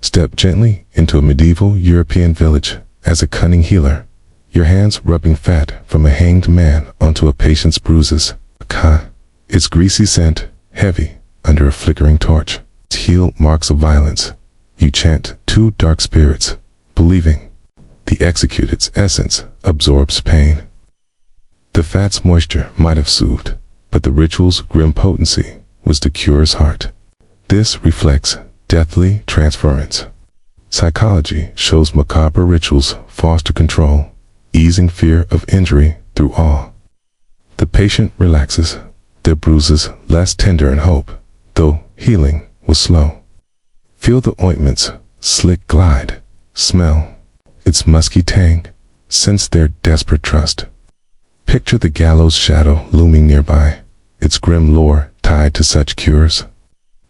Step gently into a medieval European village as a cunning healer, your hands rubbing fat from a hanged man onto a patient's bruises. Its greasy scent, heavy, under a flickering torch. Its heel marks of violence. You chant two dark spirits, believing the executed's essence absorbs pain. The fat's moisture might have soothed, but the ritual's grim potency was the cure's heart. This reflects deathly transference. Psychology shows macabre rituals foster control, easing fear of injury through awe. The patient relaxes, their bruises less tender in hope, though healing was slow. Feel the ointment's slick glide, smell its musky tang, sense their desperate trust. Picture the gallows shadow looming nearby, its grim lore tied to such cures.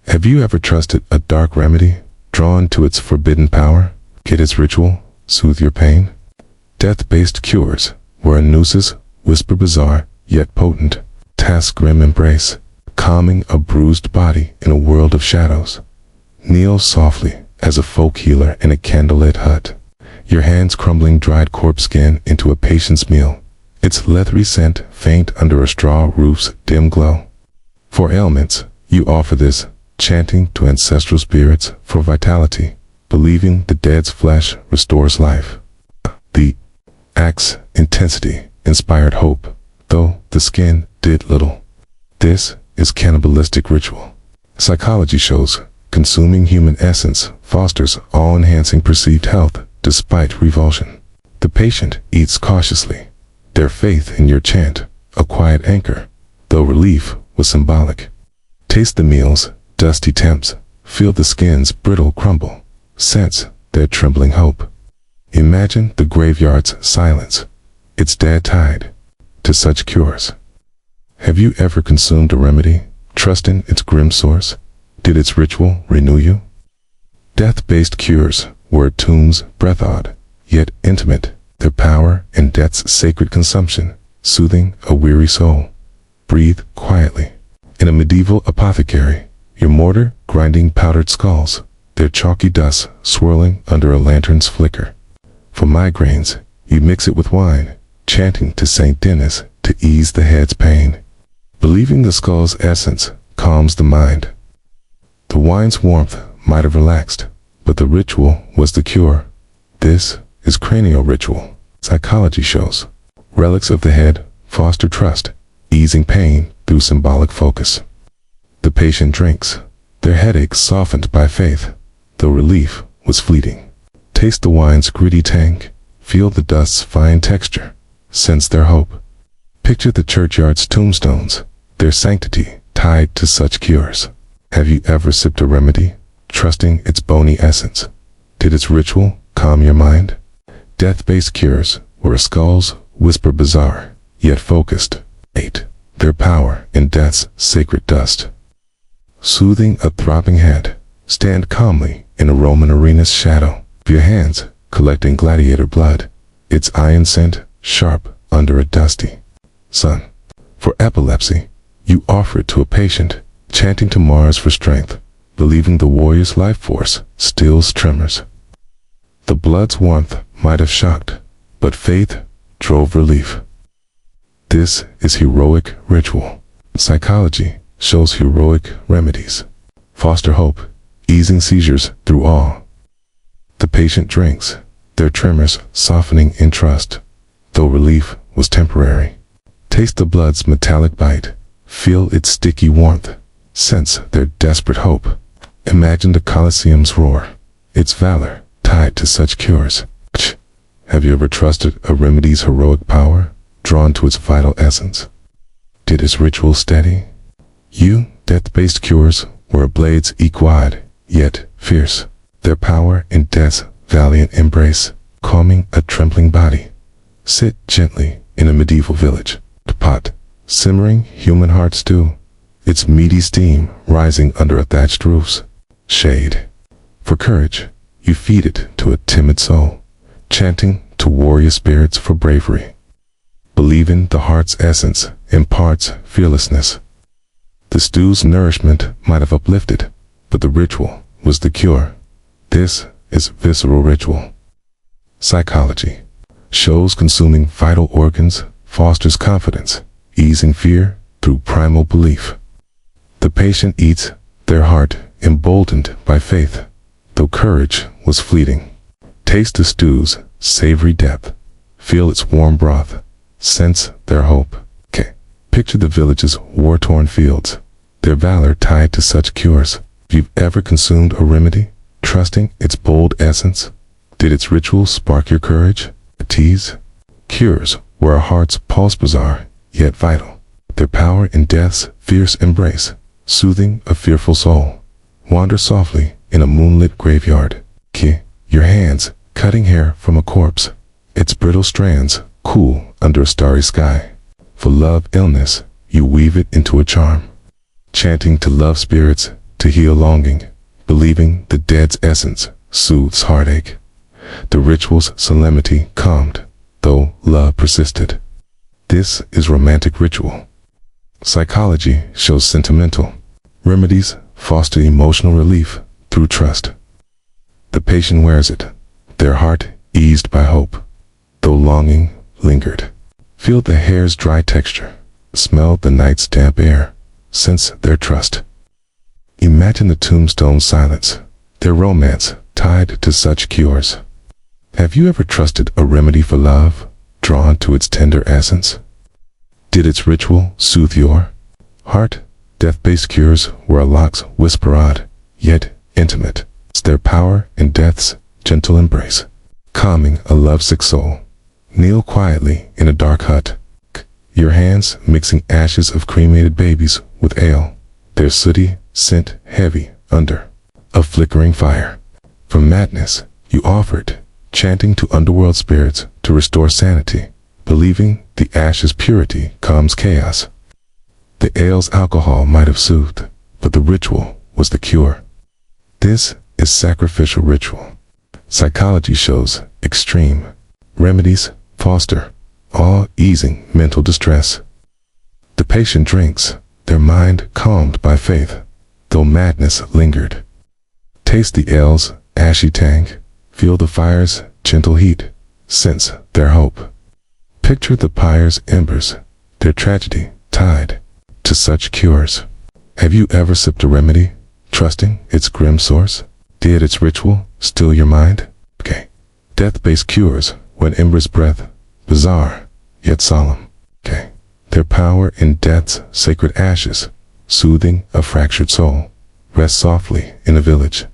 Have you ever trusted a dark remedy, drawn to its forbidden power? Get its ritual, soothe your pain? Death-based cures were a nooses, whisper bizarre, yet potent, task grim embrace, calming a bruised body in a world of shadows. Kneel softly as a folk healer in a candlelit hut, your hands crumbling dried corpse skin into a patient's meal, its leathery scent faint under a straw roof's dim glow. For ailments, you offer this, chanting to ancestral spirits for vitality, believing the dead's flesh restores life. The act's intensity inspired hope, though the skin did little. This is cannibalistic ritual. Psychology shows consuming human essence fosters all-enhancing perceived health despite revulsion. The patient eats cautiously, their faith in your chant a quiet anchor, though relief was symbolic. Taste the meal's dusty temps, feel the skin's brittle crumble, sense their trembling hope. Imagine the graveyard's silence, its dead tide to such cures. Have you ever consumed a remedy, trusting its grim source? Did its ritual renew you? Death-based cures were a tomb's breath-awed, yet intimate, their power in death's sacred consumption, soothing a weary soul. Breathe quietly. In a medieval apothecary, your mortar grinding powdered skulls, their chalky dust swirling under a lantern's flicker. For migraines, you mix it with wine, chanting to Saint Denis to ease the head's pain, believing the skull's essence calms the mind. The wine's warmth might have relaxed, but the ritual was the cure. This is cranial ritual. Psychology shows relics of the head foster trust, easing pain through symbolic focus. The patient drinks, their headaches softened by faith, though relief was fleeting. Taste the wine's gritty tang, feel the dust's fine texture, sense their hope. Picture the churchyard's tombstones, their sanctity tied to such cures. Have you ever sipped a remedy, trusting its bony essence? Did its ritual calm your mind? Death-based cures were a skull's whisper bizarre, yet focused. 8. Their power in death's sacred dust. Soothing a throbbing head, stand calmly in a Roman arena's shadow, your hands collecting gladiator blood, its iron scent sharp under a dusty sun. For epilepsy, you offer it to a patient, chanting to Mars for strength, believing the warrior's life force stills tremors. The blood's warmth might have shocked, but faith drove relief. This is heroic ritual. Psychology shows heroic remedies foster hope, easing seizures through awe. The patient drinks, their tremors softening in trust, though relief was temporary. Taste the blood's metallic bite, feel its sticky warmth, sense their desperate hope. Imagine the Colosseum's roar, its valor tied to such cures. Have you ever trusted a remedy's heroic power, drawn to its vital essence? Did its ritual steady you? Death-based cures were a blade's equine, yet fierce, their power in death's valiant embrace, calming a trembling body. Sit gently in a medieval village, the pot simmering human heart stew, its meaty steam rising under a thatched roof's shade. For courage, you feed it to a timid soul, chanting to warrior spirits for bravery. Believing the heart's essence imparts fearlessness. The stew's nourishment might have uplifted, but the ritual was the cure. This is visceral ritual. Psychology shows consuming vital organs fosters confidence, easing fear through primal belief. The patient eats, their heart emboldened by faith, though courage was fleeting. Taste the stew's savory depth, feel its warm broth, sense their hope. Picture the village's war-torn fields, their valor tied to such cures. If you've ever consumed a remedy, trusting its bold essence, did its rituals spark your courage? Tease? Cures where our hearts pulse bizarre, yet vital. Their power in death's fierce embrace, soothing a fearful soul. Wander softly in a moonlit graveyard. Your hands cutting hair from a corpse, its brittle strands cool under a starry sky. For love illness, you weave it into a charm, chanting to love spirits, to heal longing, believing the dead's essence soothes heartache. The ritual's solemnity calmed, though love persisted. This is romantic ritual. Psychology shows sentimental. Remedies foster emotional relief through trust. The patient wears it, their heart eased by hope, though longing lingered. Feel the hair's dry texture, smell the night's damp air, sense their trust. Imagine the tombstone's silence, their romance tied to such cures. Have you ever trusted a remedy for love, drawn to its tender essence? Did its ritual soothe your heart? Death-based cures where a lock's whisper odd, yet intimate. It's their power in death's gentle embrace, calming a lovesick soul. Kneel quietly in a dark hut, your hands mixing ashes of cremated babies with ale, their sooty scent heavy under a flickering fire. From madness, you offered, chanting to underworld spirits to restore sanity, believing the ash's purity calms chaos. The ale's alcohol might have soothed, but the ritual was the cure. This is sacrificial ritual. Psychology shows extreme. Remedies foster awe-easing mental distress. The patient drinks, their mind calmed by faith, though madness lingered. Taste the ale's ashy tang, feel the fire's gentle heat, sense their hope. Picture the pyre's embers, their tragedy tied to such cures. Have you ever sipped a remedy, trusting its grim source? Did its ritual still your mind? Death-based cures when ember's breath, bizarre, yet solemn. Their power in death's sacred ashes, soothing a fractured soul. Rest softly in a village.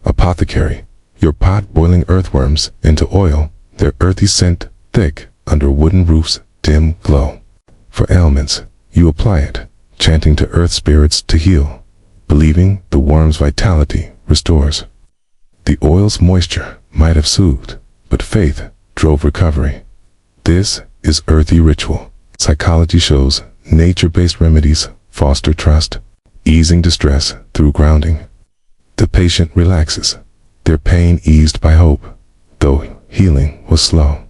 Apothecary, your pot boiling earthworms into oil, their earthy scent thick under wooden roof's dim glow. For ailments, you apply it, chanting to earth spirits to heal, believing the worm's vitality restores. The oil's moisture might have soothed, but faith drove recovery. This is earthy ritual. Psychology shows nature-based remedies foster trust, easing distress through grounding. The patient relaxes, their pain eased by hope, though healing was slow.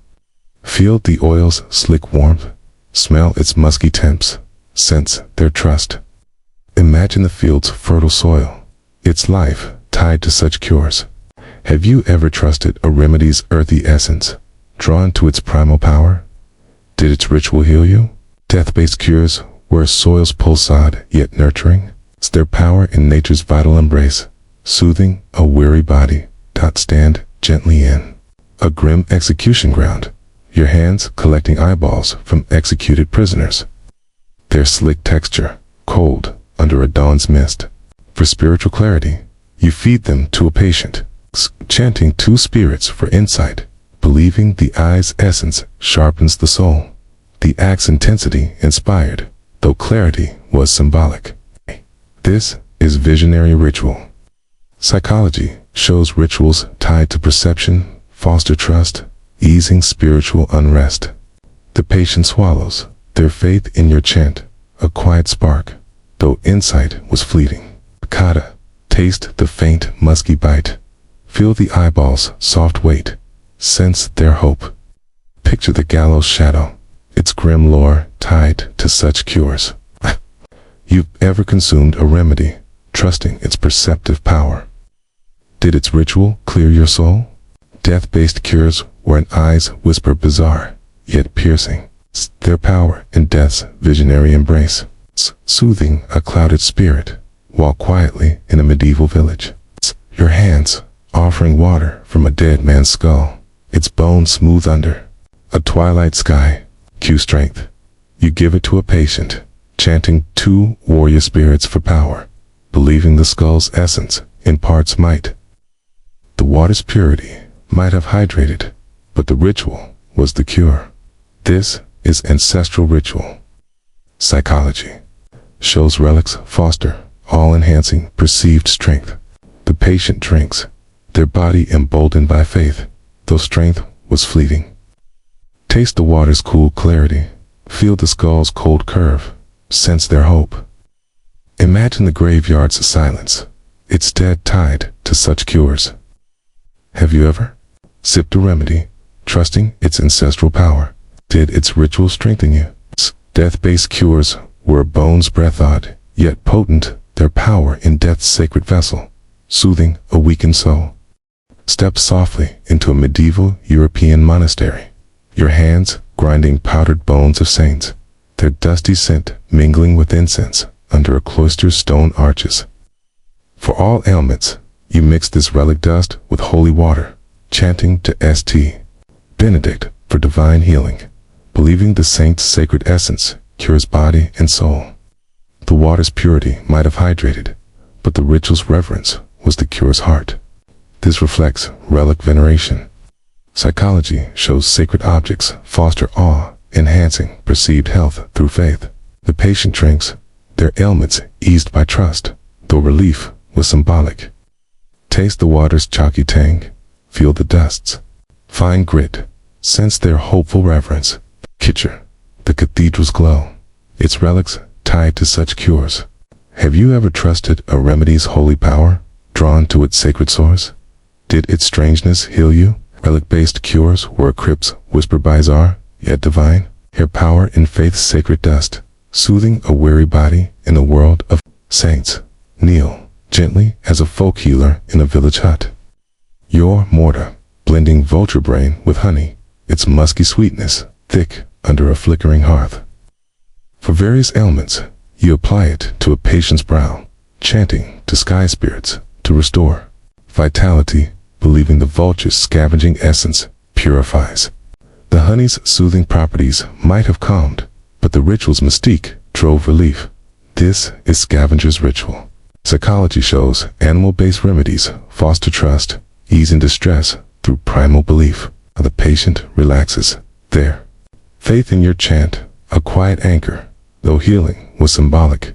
Feel the oil's slick warmth, smell its musky temps, sense their trust. Imagine the field's fertile soil, its life tied to such cures. Have you ever trusted a remedy's earthy essence, drawn to its primal power? Did its ritual heal you? Death-based cures where soil's pulsade yet nurturing. It's their power in nature's vital embrace, soothing a weary body. Stand gently in a grim execution ground, your hands collecting eyeballs from executed prisoners. Their slick texture, cold under a dawn's mist. For spiritual clarity, you feed them to a patient, chanting two spirits for insight, believing the eye's essence sharpens the soul. The act's intensity inspired, though clarity was symbolic. This is visionary ritual. Psychology shows rituals tied to perception, foster trust, easing spiritual unrest. The patient swallows, their faith in your chant, a quiet spark, though insight was fleeting. Kata, taste the faint musky bite, feel the eyeball's soft weight, sense their hope. Picture the gallows shadow, its grim lore tied to such cures. You've ever consumed a remedy, trusting its perceptive power. Did its ritual clear your soul? Death-based cures were an eyes whisper bizarre, yet piercing. Their power in death's visionary embrace. Soothing a clouded spirit, while quietly in a medieval village. Your hands offering water from a dead man's skull, its bones smooth under a twilight sky. Cue strength. You give it to a patient, chanting 2 warrior spirits for power, believing the skull's essence imparts might. The water's purity might have hydrated, but the ritual was the cure. This is ancestral ritual. Psychology shows relics foster all-enhancing perceived strength. The patient drinks, their body emboldened by faith, though strength was fleeting. Taste the water's cool clarity, feel the skull's cold curve, sense their hope. Imagine the graveyard's silence, its dead tide to such cures. Have you ever sipped a remedy, trusting its ancestral power? Did its ritual strengthen you? Death-based cures were a bone's breath odd, yet potent, their power in death's sacred vessel, soothing a weakened soul. Step softly into a medieval European monastery, your hands grinding powdered bones of saints, their dusty scent mingling with incense under a cloister's stone arches. For all ailments, you mix this relic dust with holy water, chanting to St. Benedict for divine healing, believing the saint's sacred essence cures body and soul. The water's purity might have hydrated, but the ritual's reverence was the cure's heart. This reflects relic veneration. Psychology shows sacred objects foster awe, enhancing perceived health through faith. The patient drinks, their ailments eased by trust, though relief was symbolic. Taste the water's chalky tang, feel the dust's fine grit, sense their hopeful reverence. Picture the cathedral's glow, its relics tied to such cures. Have you ever trusted a remedy's holy power, drawn to its sacred source? Did its strangeness heal you? Relic-based cures were a crypt's whisper bizarre, yet divine. Their power in faith's sacred dust, soothing a weary body in a world of saints. Kneel gently as a folk healer in a village hut. Your mortar, blending vulture brain with honey, its musky sweetness thick under a flickering hearth. For various ailments, you apply it to a patient's brow, chanting to sky spirits to restore vitality, believing the vulture's scavenging essence purifies. The honey's soothing properties might have calmed, but the ritual's mystique drove relief. This is scavenger's ritual. Psychology shows animal-based remedies foster trust, ease in distress through primal belief. The patient relaxes there. Faith in your chant, a quiet anchor, though healing was symbolic.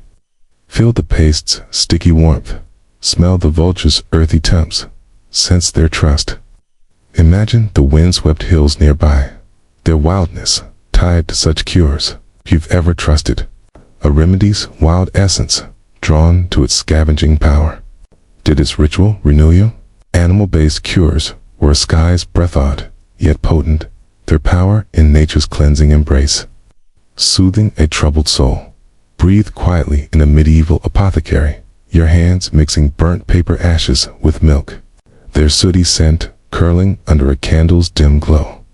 Feel the paste's sticky warmth, smell the vulture's earthy temps, sense their trust. Imagine the wind-swept hills nearby, their wildness tied to such cures. If you've ever trusted a remedy's wild essence, drawn to its scavenging power. Did its ritual renew you? Animal-based cures were a sky's breath odd, yet potent, their power in nature's cleansing embrace. Soothing a troubled soul. Breathe quietly in a medieval apothecary, your hands mixing burnt paper ashes with milk, their sooty scent curling under a candle's dim glow.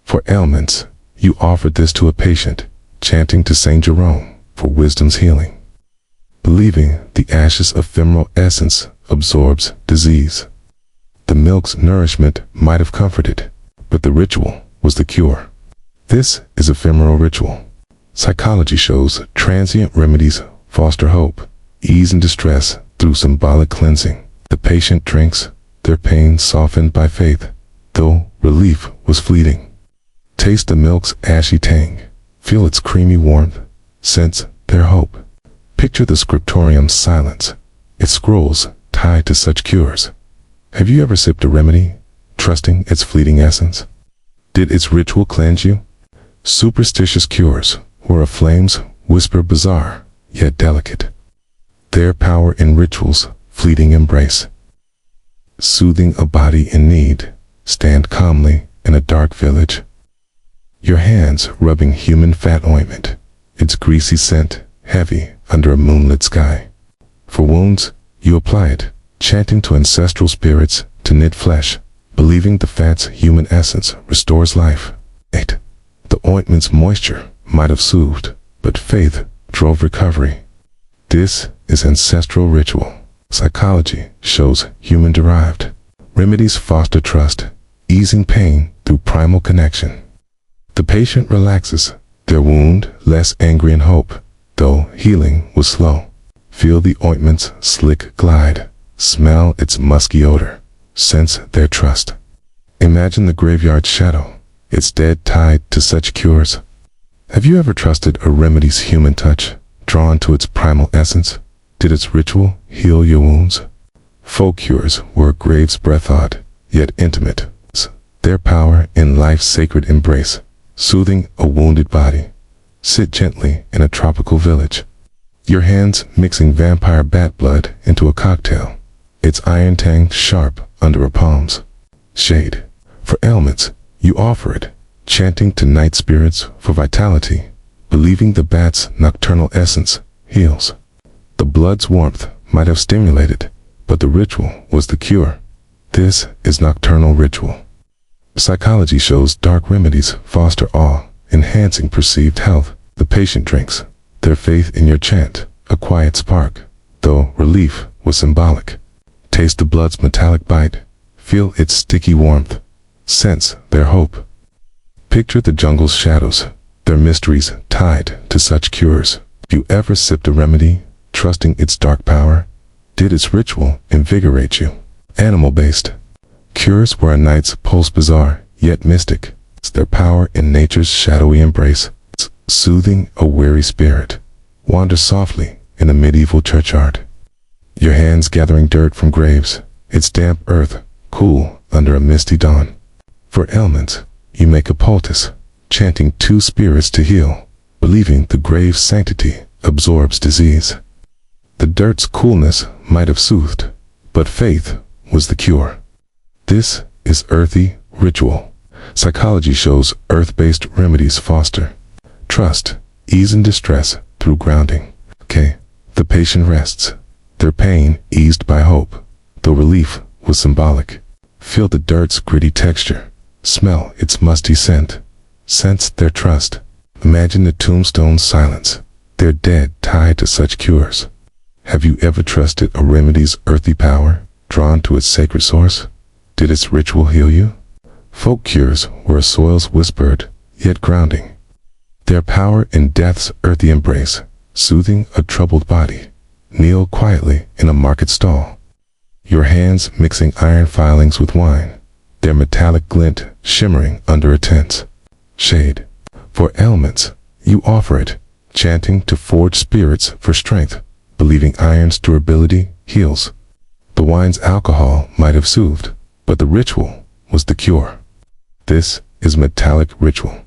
For ailments, you offered this to a patient, chanting to Saint Jerome for wisdom's healing, believing the ashes' ephemeral essence absorbs disease. The milk's nourishment might have comforted, but the ritual was the cure. This is ephemeral ritual. Psychology shows transient remedies foster hope, ease in distress through symbolic cleansing. The patient drinks, their pain softened by faith, though relief was fleeting. Taste the milk's ashy tang, feel its creamy warmth, sense their hope. Picture the scriptorium's silence, its scrolls tied to such cures. Have you ever sipped a remedy, trusting its fleeting essence? Did its ritual cleanse you? Superstitious cures were a flame's whisper bizarre, yet delicate. Their power in ritual's fleeting embrace. Soothing a body in need, stand calmly in a dark village. Your hands rubbing human fat ointment, its greasy scent heavy under a moonlit sky. For wounds, you apply it, chanting to ancestral spirits to knit flesh, believing the fat's human essence restores life. 8. The ointment's moisture might have soothed, but faith drove recovery. This is ancestral ritual. Psychology shows human-derived. Remedies foster trust, easing pain through primal connection. The patient relaxes, their wound less angry and hope, though healing was slow. Feel the ointment's slick glide, smell its musky odor, sense their trust. Imagine the graveyard shadow, its dead tied to such cures. Have you ever trusted a remedy's human touch, drawn to its primal essence? Did its ritual heal your wounds? Folk cures were a grave's breath odd, yet intimate. Their power in life's sacred embrace, soothing a wounded body. Sit gently in a tropical village, your hands mixing vampire bat blood into a cocktail, its iron tang sharp under her palms. Shade. For ailments, you offer it, chanting to night spirits for vitality, believing the bat's nocturnal essence heals. The blood's warmth might have stimulated, but the ritual was the cure. This is nocturnal ritual. Psychology shows dark remedies foster awe, enhancing perceived health. The patient drinks, their faith in your chant, a quiet spark, though relief was symbolic. Taste the blood's metallic bite, feel its sticky warmth, sense their hope. Picture the jungle's shadows, their mysteries tied to such cures. Have you ever sipped a remedy, trusting its dark power? Did its ritual invigorate you? Animal-based. Cures were a night's pulse bizarre, yet mystic. It's their power in nature's shadowy embrace, soothing a weary spirit. Wander softly in a medieval churchyard, your hands gathering dirt from graves, its damp earth cool under a misty dawn. For ailments, you make a poultice, chanting two spirits to heal, believing the grave's sanctity absorbs disease. The dirt's coolness might have soothed, but faith was the cure. This is earthy ritual. Psychology shows earth-based remedies foster trust, ease in distress through grounding. Okay, the patient rests, their pain eased by hope, though relief was symbolic. Feel the dirt's gritty texture, smell its musty scent, sense their trust. Imagine the tombstone's silence, their dead tied to such cures. Have you ever trusted a remedy's earthy power, drawn to its sacred source? Did its ritual heal you? Folk cures were a soil's whispered, yet grounding. Their power in death's earthy embrace, soothing a troubled body. Kneel quietly in a market stall, your hands mixing iron filings with wine, their metallic glint shimmering under a tense shade. For ailments, you offer it, chanting to forge spirits for strength, believing iron's durability heals. The wine's alcohol might have soothed, but the ritual was the cure. This is metallic ritual.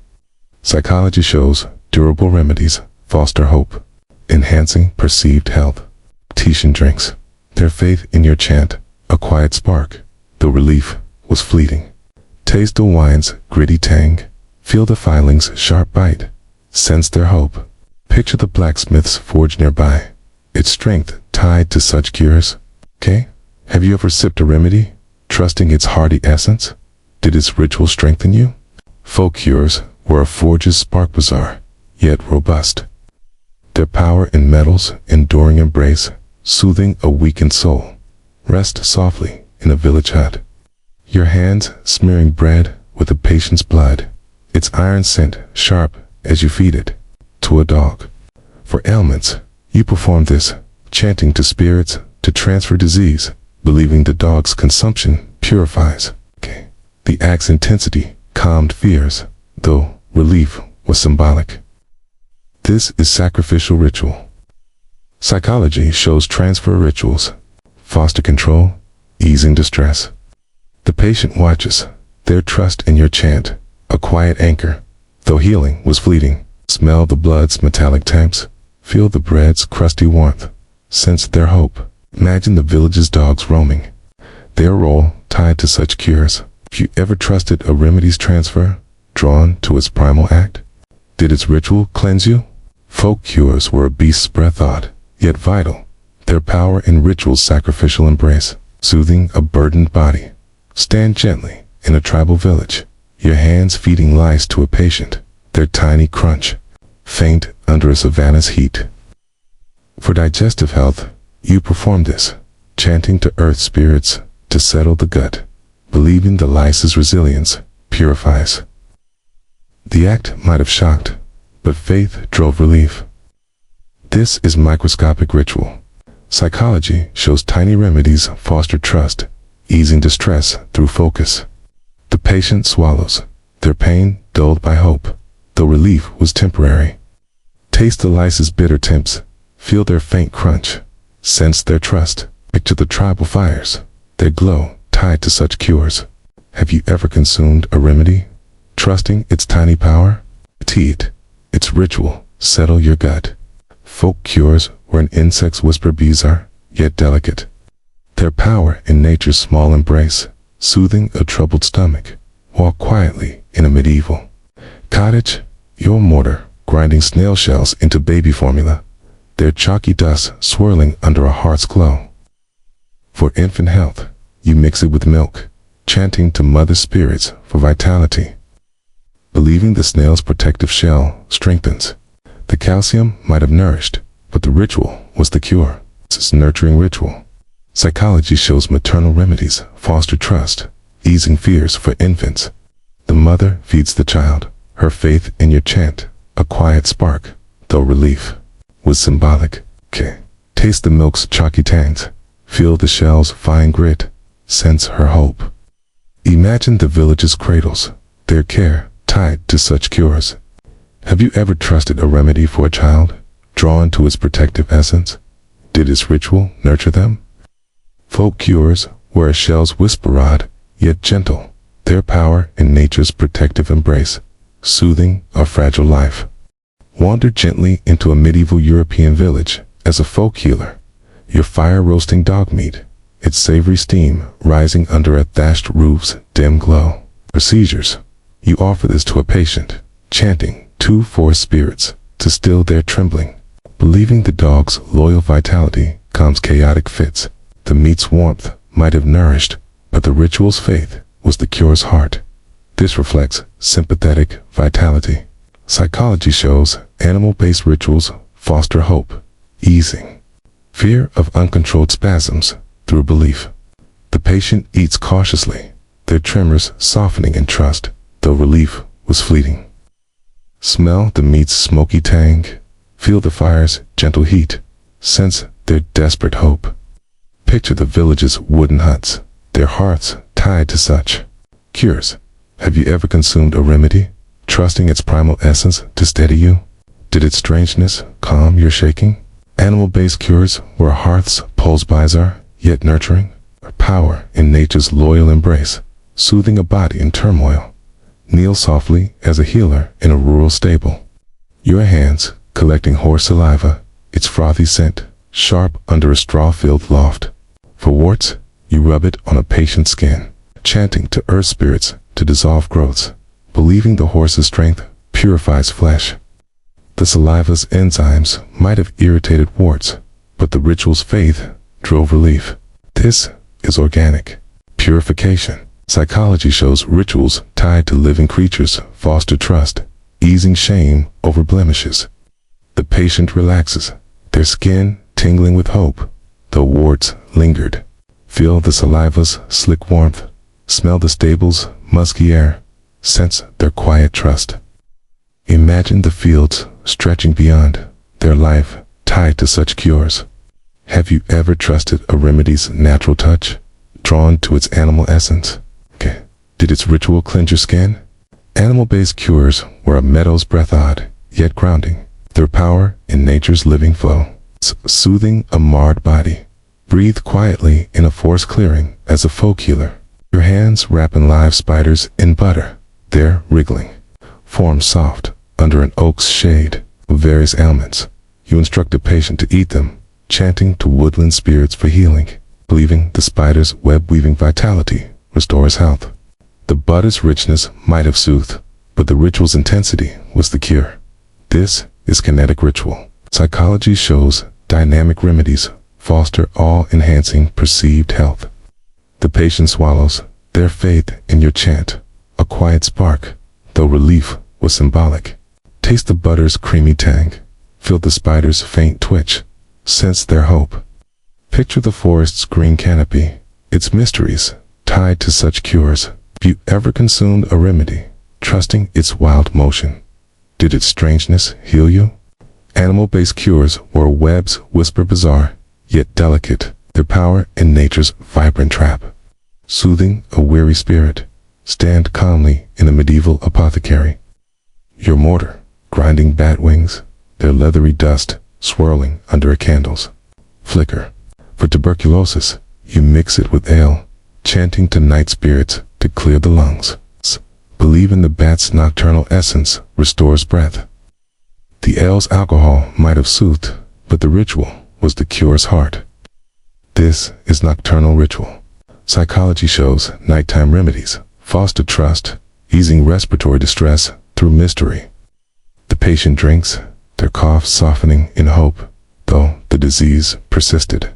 Psychology shows durable remedies foster hope, enhancing perceived health. Tahitian drinks, their faith in your chant, a quiet spark, though relief was fleeting. Taste the wine's gritty tang, feel the filing's sharp bite, sense their hope. Picture the blacksmith's forge nearby, its strength tied to such cures. Okay? Have you ever sipped a remedy, trusting its hearty essence? Did its ritual strengthen you? Folk cures were a forge's spark bazaar, yet robust. Their power in metal's enduring embrace, soothing a weakened soul. Rest softly in a village hut, your hands smearing bread with a patient's blood, its iron scent sharp as you feed it to a dog. For ailments, you perform this, chanting to spirits to transfer disease, believing the dog's consumption purifies. Okay. The act's intensity calmed fears, though relief was symbolic. This is sacrificial ritual. Psychology shows transfer rituals foster control, easing distress. The patient watches, their trust in your chant, a quiet anchor, though healing was fleeting. Smell the blood's metallic taps, feel the bread's crusty warmth, sense their hope. Imagine the village's dogs roaming, their role tied to such cures. Have you ever trusted a remedy's transfer, drawn to its primal act? Did its ritual cleanse you? Folk cures were a beast's breath odd, yet vital, their power in ritual's sacrificial embrace. soothing a burdened body. Stand gently in a tribal village, your hands feeding lice to a patient, their tiny crunch, faint under a savanna's heat. For digestive health, you perform this, chanting to earth spirits to settle the gut, believing the lice's resilience purifies. The act might have shocked, but faith drove relief. This is microscopic ritual. Psychology shows tiny remedies foster trust, easing distress through focus. The patient swallows, their pain dulled by hope, though relief was temporary. Taste the lice's bitter temps, feel their faint crunch, sense their trust. Picture the tribal fires, their glow tied to such cures. Have you ever consumed a remedy, trusting its tiny power? Teat, its ritual, settle your gut. Folk cures where insects whisper bees are, yet delicate. Their power in nature's small embrace, soothing a troubled stomach. Walk quietly in a medieval cottage, your mortar, grinding snail shells into baby formula, their chalky dust swirling under a heart's glow. For infant health, you mix it with milk, chanting to mother spirits for vitality. Believing the snail's protective shell strengthens. The calcium might have nourished, but the ritual was the cure. It's a nurturing ritual. Psychology shows maternal remedies foster trust, easing fears for infants. The mother feeds the child, her faith in your chant, a quiet spark, though relief was symbolic. Taste the milk's chalky tangs, feel the shell's fine grit, sense her hope. Imagine the village's cradles, their care tied to such cures. Have you ever trusted a remedy for a child, drawn to its protective essence? Did its ritual nurture them? Folk cures were a shell's whisper rod, yet gentle, their power in nature's protective embrace, soothing a fragile life. Wander gently into a medieval European village as a folk healer, your fire roasting dog meat, its savory steam rising under a thatched roof's dim glow. For seizures, you offer this to a patient, chanting two forest spirits to still their trembling, believing the dog's loyal vitality calms chaotic fits. The meat's warmth might have nourished, but the ritual's faith was the cure's heart. This reflects sympathetic vitality. Psychology shows animal-based rituals foster hope, easing fear of uncontrolled spasms through belief. The patient eats cautiously, their tremors softening in trust, though relief was fleeting. Smell the meat's smoky tang, feel the fire's gentle heat, sense their desperate hope. Picture the village's wooden huts, their hearths tied to such cures. Have you ever consumed a remedy, trusting its primal essence to steady you? Did its strangeness calm your shaking? Animal-based cures where hearths pulse bizarre, yet nurturing. Power in nature's loyal embrace, soothing a body in turmoil. Kneel softly as a healer in a rural stable. Your hands collecting horse saliva, its frothy scent, sharp under a straw-filled loft. For warts, you rub it on a patient's skin, chanting to earth spirits to dissolve growths, believing the horse's strength purifies flesh. The saliva's enzymes might have irritated warts, but the ritual's faith drove relief. This is organic purification. Psychology shows rituals tied to living creatures foster trust, easing shame over blemishes. The patient relaxes, their skin tingling with hope, though warts lingered. Feel the saliva's slick warmth, smell the stable's musky air, sense their quiet trust. Imagine the fields stretching beyond, their life tied to such cures. Have you ever trusted a remedy's natural touch, drawn to its animal essence? Did its ritual cleanse your skin? Animal-based cures were a meadow's breath odd, yet grounding, their power in nature's living flow. Soothing a marred body. Breathe quietly in a forest clearing as a folk healer. Your hands wrapping live spiders in butter, their wriggling form soft under an oak's shade of various ailments. You instruct a patient to eat them, chanting to woodland spirits for healing, believing the spider's web-weaving vitality restores health. The butter's richness might have soothed, but the ritual's intensity was the cure. This is kinetic ritual. Psychology shows dynamic remedies foster all-enhancing perceived health. The patient swallows, their faith in your chant. A quiet spark, though relief was symbolic. Taste the butter's creamy tang. Feel the spider's faint twitch. Sense their hope. Picture the forest's green canopy, its mysteries tied to such cures. Have you ever consumed a remedy, trusting its wild motion? Did its strangeness heal you? Animal-based cures were webs whisper bizarre, yet delicate. Their power in nature's vibrant trap. Soothing a weary spirit, stand calmly in a medieval apothecary. Your mortar, grinding bat wings, their leathery dust swirling under a candle's flicker. For tuberculosis, you mix it with ale, chanting to night spirits to clear the lungs. Believe in the bat's nocturnal essence restores breath. The ale's alcohol might have soothed, but the ritual was the cure's heart. This is nocturnal ritual. Psychology shows nighttime remedies foster trust, easing respiratory distress through mystery. The patient drinks, their cough softening in hope, though the disease persisted.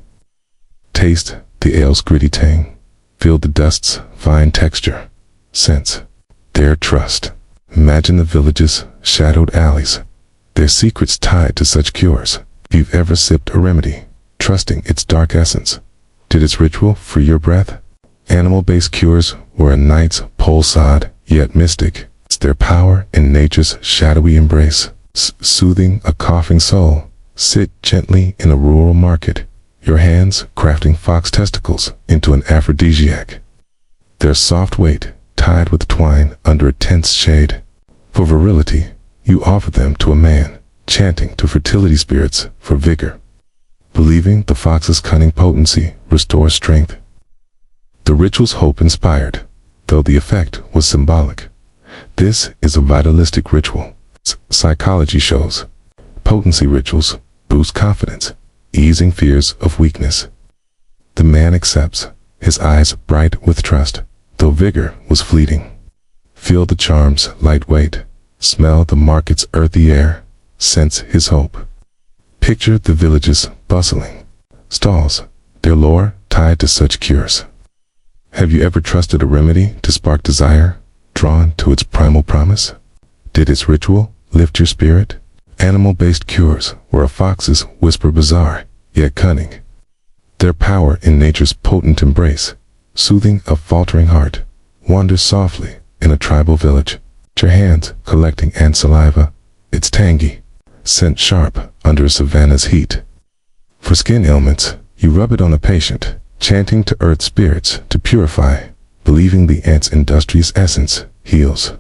Taste the ale's gritty tang. Feel the dust's fine texture. Sense their trust. Imagine the village's shadowed alleys, their secrets tied to such cures. If you've ever sipped a remedy, trusting its dark essence, did its ritual free your breath? Animal-based cures were a night's pulsad, yet mystic. It's their power in nature's shadowy embrace. Soothing a coughing soul, sit gently in a rural market, your hands crafting fox testicles into an aphrodisiac. Their soft weight tied with twine under a tense shade. For virility, you offer them to a man, chanting to fertility spirits for vigor. Believing the fox's cunning potency restores strength. The ritual's hope inspired, though the effect was symbolic. This is a vitalistic ritual. Psychology shows potency rituals boost confidence, easing fears of weakness. The man accepts, his eyes bright with trust, though vigor was fleeting. Feel the charm's lightweight, smell the market's earthy air, sense his hope. Picture the village's bustling stalls, their lore tied to such cures. Have you ever trusted a remedy to spark desire, drawn to its primal promise? Did its ritual lift your spirit? Animal-based cures were a fox's whisper bizarre, yet cunning. Their power in nature's potent embrace, soothing a faltering heart, wanders softly in a tribal village. Your hands collecting ant saliva, its tangy scent sharp under a savannah's heat. For skin ailments, you rub it on a patient, chanting to earth spirits to purify, believing the ant's industrious essence heals.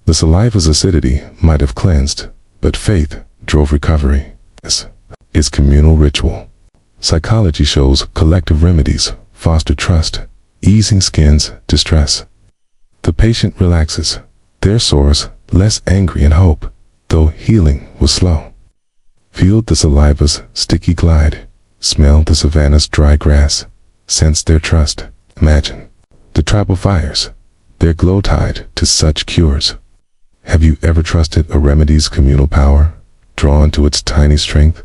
The saliva's acidity might have cleansed, but faith drove recovery. This is communal ritual. Psychology shows collective remedies foster trust, easing skin's distress. The patient relaxes, their sores less angry in hope, though healing was slow. Feel the saliva's sticky glide, smell the savannah's dry grass, sense their trust. Imagine the tribal fires, their glow tied to such cures. Have you ever trusted a remedy's communal power, drawn to its tiny strength?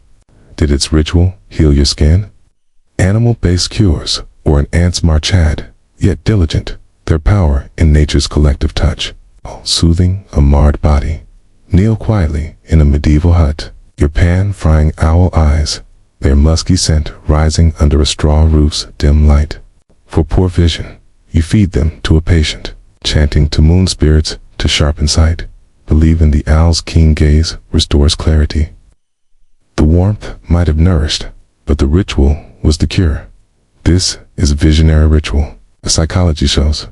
Did its ritual heal your skin? Animal-based cures were an ant's marchad, yet diligent, their power in nature's collective touch, soothing a marred body. Kneel quietly in a medieval hut, your pan-frying owl eyes, their musky scent rising under a straw roof's dim light. For poor vision, you feed them to a patient, chanting to moon spirits to sharpen sight. Believe in the owl's keen gaze restores clarity. The warmth might have nourished, but the ritual was the cure. This is visionary ritual. Psychology shows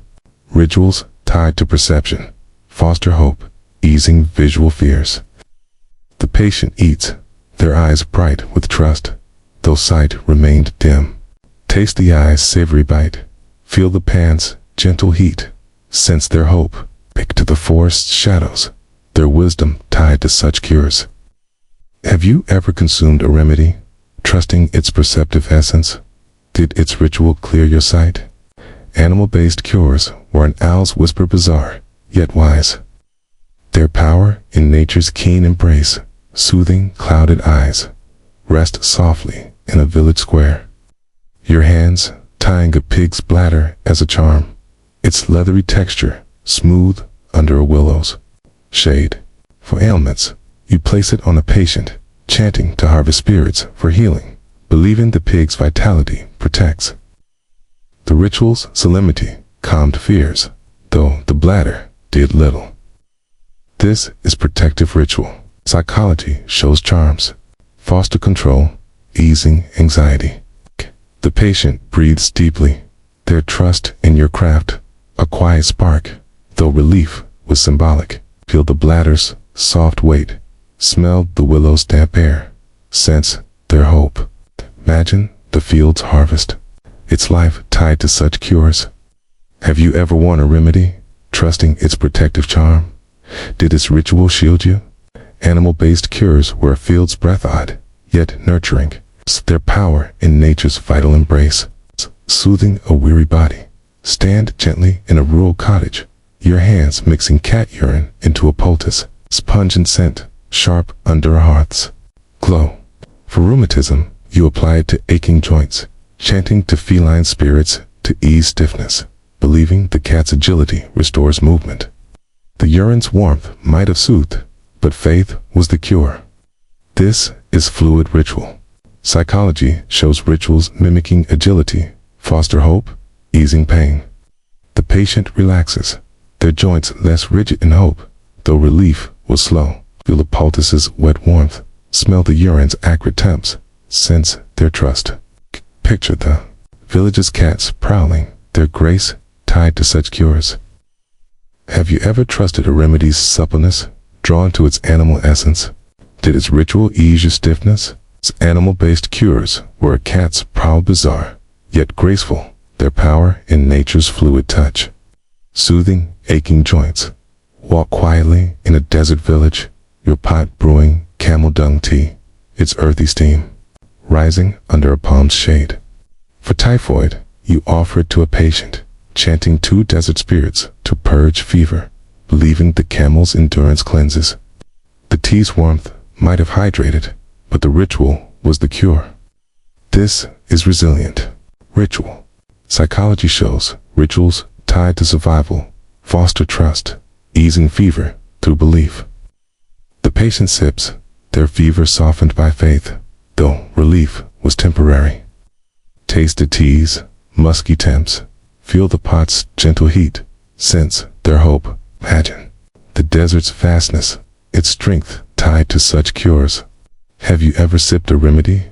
rituals tied to perception foster hope, easing visual fears. The patient eats, their eyes bright with trust, though sight remained dim. Taste the eye's savory bite, feel the pan's gentle heat, sense their hope, pick to the forest's shadows, their wisdom tied to such cures. Have you ever consumed a remedy, trusting its perceptive essence? Did its ritual clear your sight? Animal-based cures were an owl's whisper bizarre, yet wise. Their power in nature's keen embrace, soothing clouded eyes, rest softly in a village square. Your hands tying a pig's bladder as a charm. Its leathery texture, smooth under a willow's shade. For ailments, you place it on a patient, chanting to harvest spirits for healing, believing the pig's vitality protects. The ritual's solemnity calmed fears, though the bladder did little. This is protective ritual. Psychology shows charms, foster control, easing anxiety. The patient breathes deeply, their trust in your craft, a quiet spark, though relief was symbolic. Feel the bladder's soft weight, smell the willow's damp air, sense their hope. Imagine the field's harvest, its life tied to such cures. Have you ever worn a remedy, trusting its protective charm? Did its ritual shield you? Animal-based cures were a field's breath odd, yet nurturing. Their power in nature's vital embrace, soothing a weary body. Stand gently in a rural cottage, your hands mixing cat urine into a poultice, pungent scent, sharp under a hearth's glow. For rheumatism, you apply it to aching joints, chanting to feline spirits to ease stiffness, believing the cat's agility restores movement. The urine's warmth might have soothed, but faith was the cure. This is fluid ritual. Psychology shows rituals mimicking agility, foster hope, easing pain. The patient relaxes, their joints less rigid in hope, though relief was slow. Feel the poultice's wet warmth, smell the urine's acrid temps, sense their trust. Picture the village's cats prowling, their grace tied to such cures. Have you ever trusted a remedy's suppleness, drawn to its animal essence? Did its ritual ease your stiffness? Its animal-based cures were a cat's proud bizarre, yet graceful, their power in nature's fluid touch. Soothing aching joints. Walk quietly in a desert village, your pot brewing camel dung tea, its earthy steam rising under a palm's shade. For typhoid, you offer it to a patient, chanting 2 desert spirits to purge fever, believing the camel's endurance cleanses. The tea's warmth might have hydrated, but the ritual was the cure. This is resilient ritual. Psychology shows rituals tied to survival, foster trust, easing fever through belief. The patient sips, their fever softened by faith, though relief was temporary. Taste the tea's musky temps, feel the pot's gentle heat, sense their hope. Imagine the desert's vastness, its strength tied to such cures. Have you ever sipped a remedy,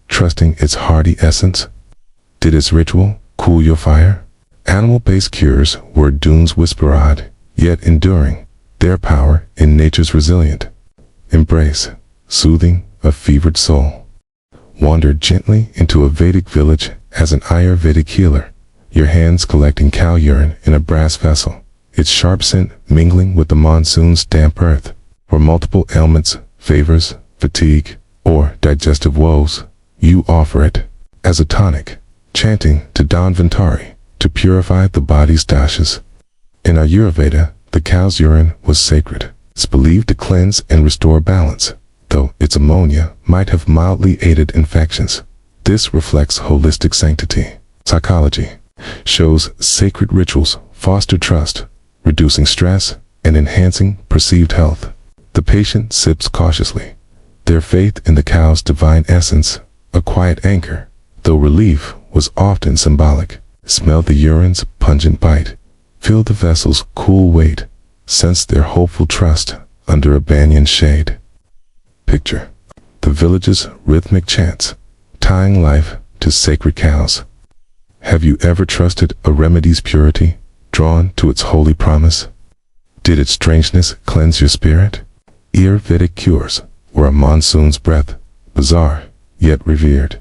trusting its hearty essence? Did its ritual cool your fire? Animal-based cures were doom's whisperad, yet enduring, their power in nature's resilient embrace, soothing a fevered soul. Wander gently into a Vedic village as an Ayurvedic healer, your hands collecting cow urine in a brass vessel, its sharp scent mingling with the monsoon's damp earth. For multiple ailments, fevers, fatigue, or digestive woes, you offer it as a tonic, chanting to Dhanvantari to purify the body's dashes. In Ayurveda, the cow's urine was sacred. It's believed to cleanse and restore balance, though its ammonia might have mildly aided infections. This reflects holistic sanctity. Psychology shows sacred rituals foster trust, reducing stress and enhancing perceived health. The patient sips cautiously, their faith in the cow's divine essence, a quiet anchor, though relief was often symbolic. Smell the urine's pungent bite, feel the vessel's cool weight, sense their hopeful trust under a banyan shade. Picture the village's rhythmic chants, tying life to sacred cows. Have you ever trusted a remedy's purity, drawn to its holy promise? Did its strangeness cleanse your spirit? Ayurvedic cures were a monsoon's breath, bizarre, yet revered.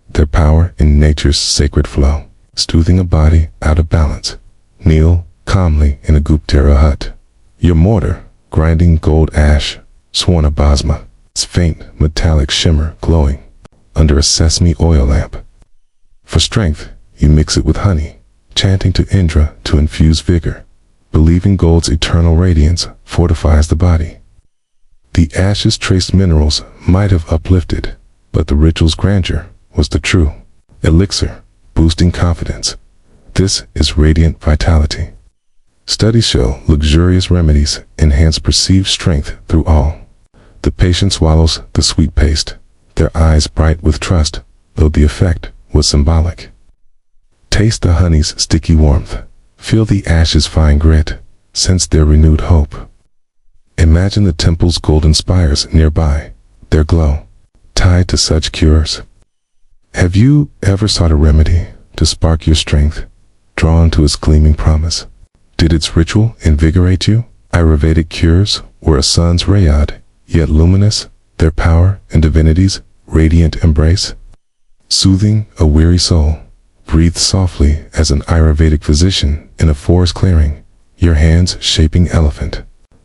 Their power in nature's sacred flow, soothing a body out of balance. Kneel calmly in a Guptara hut, your mortar grinding gold ash, Swarna Basma, its faint metallic shimmer glowing under a sesame oil lamp. For strength, you mix it with honey, chanting to Indra to infuse vigor, believing gold's eternal radiance fortifies the body. The ash's trace minerals might have uplifted, but the ritual's grandeur was the true elixir, boosting confidence. This is radiant vitality. Studies show luxurious remedies enhance perceived strength through all. The patient swallows the sweet paste, their eyes bright with trust, though the effect was symbolic. Taste the honey's sticky warmth. Feel the ashes' fine grit. Sense their renewed hope. Imagine the temple's golden spires nearby, their glow, tied to such cures. Have you ever sought a remedy to spark your strength, drawn to its gleaming promise? Did its ritual invigorate you? Ayurvedic cures were a sun's rayad, yet luminous, their power and divinity's radiant embrace. Soothing a weary soul, breathe softly as an Ayurvedic physician in a forest clearing, your hands shaping elephant.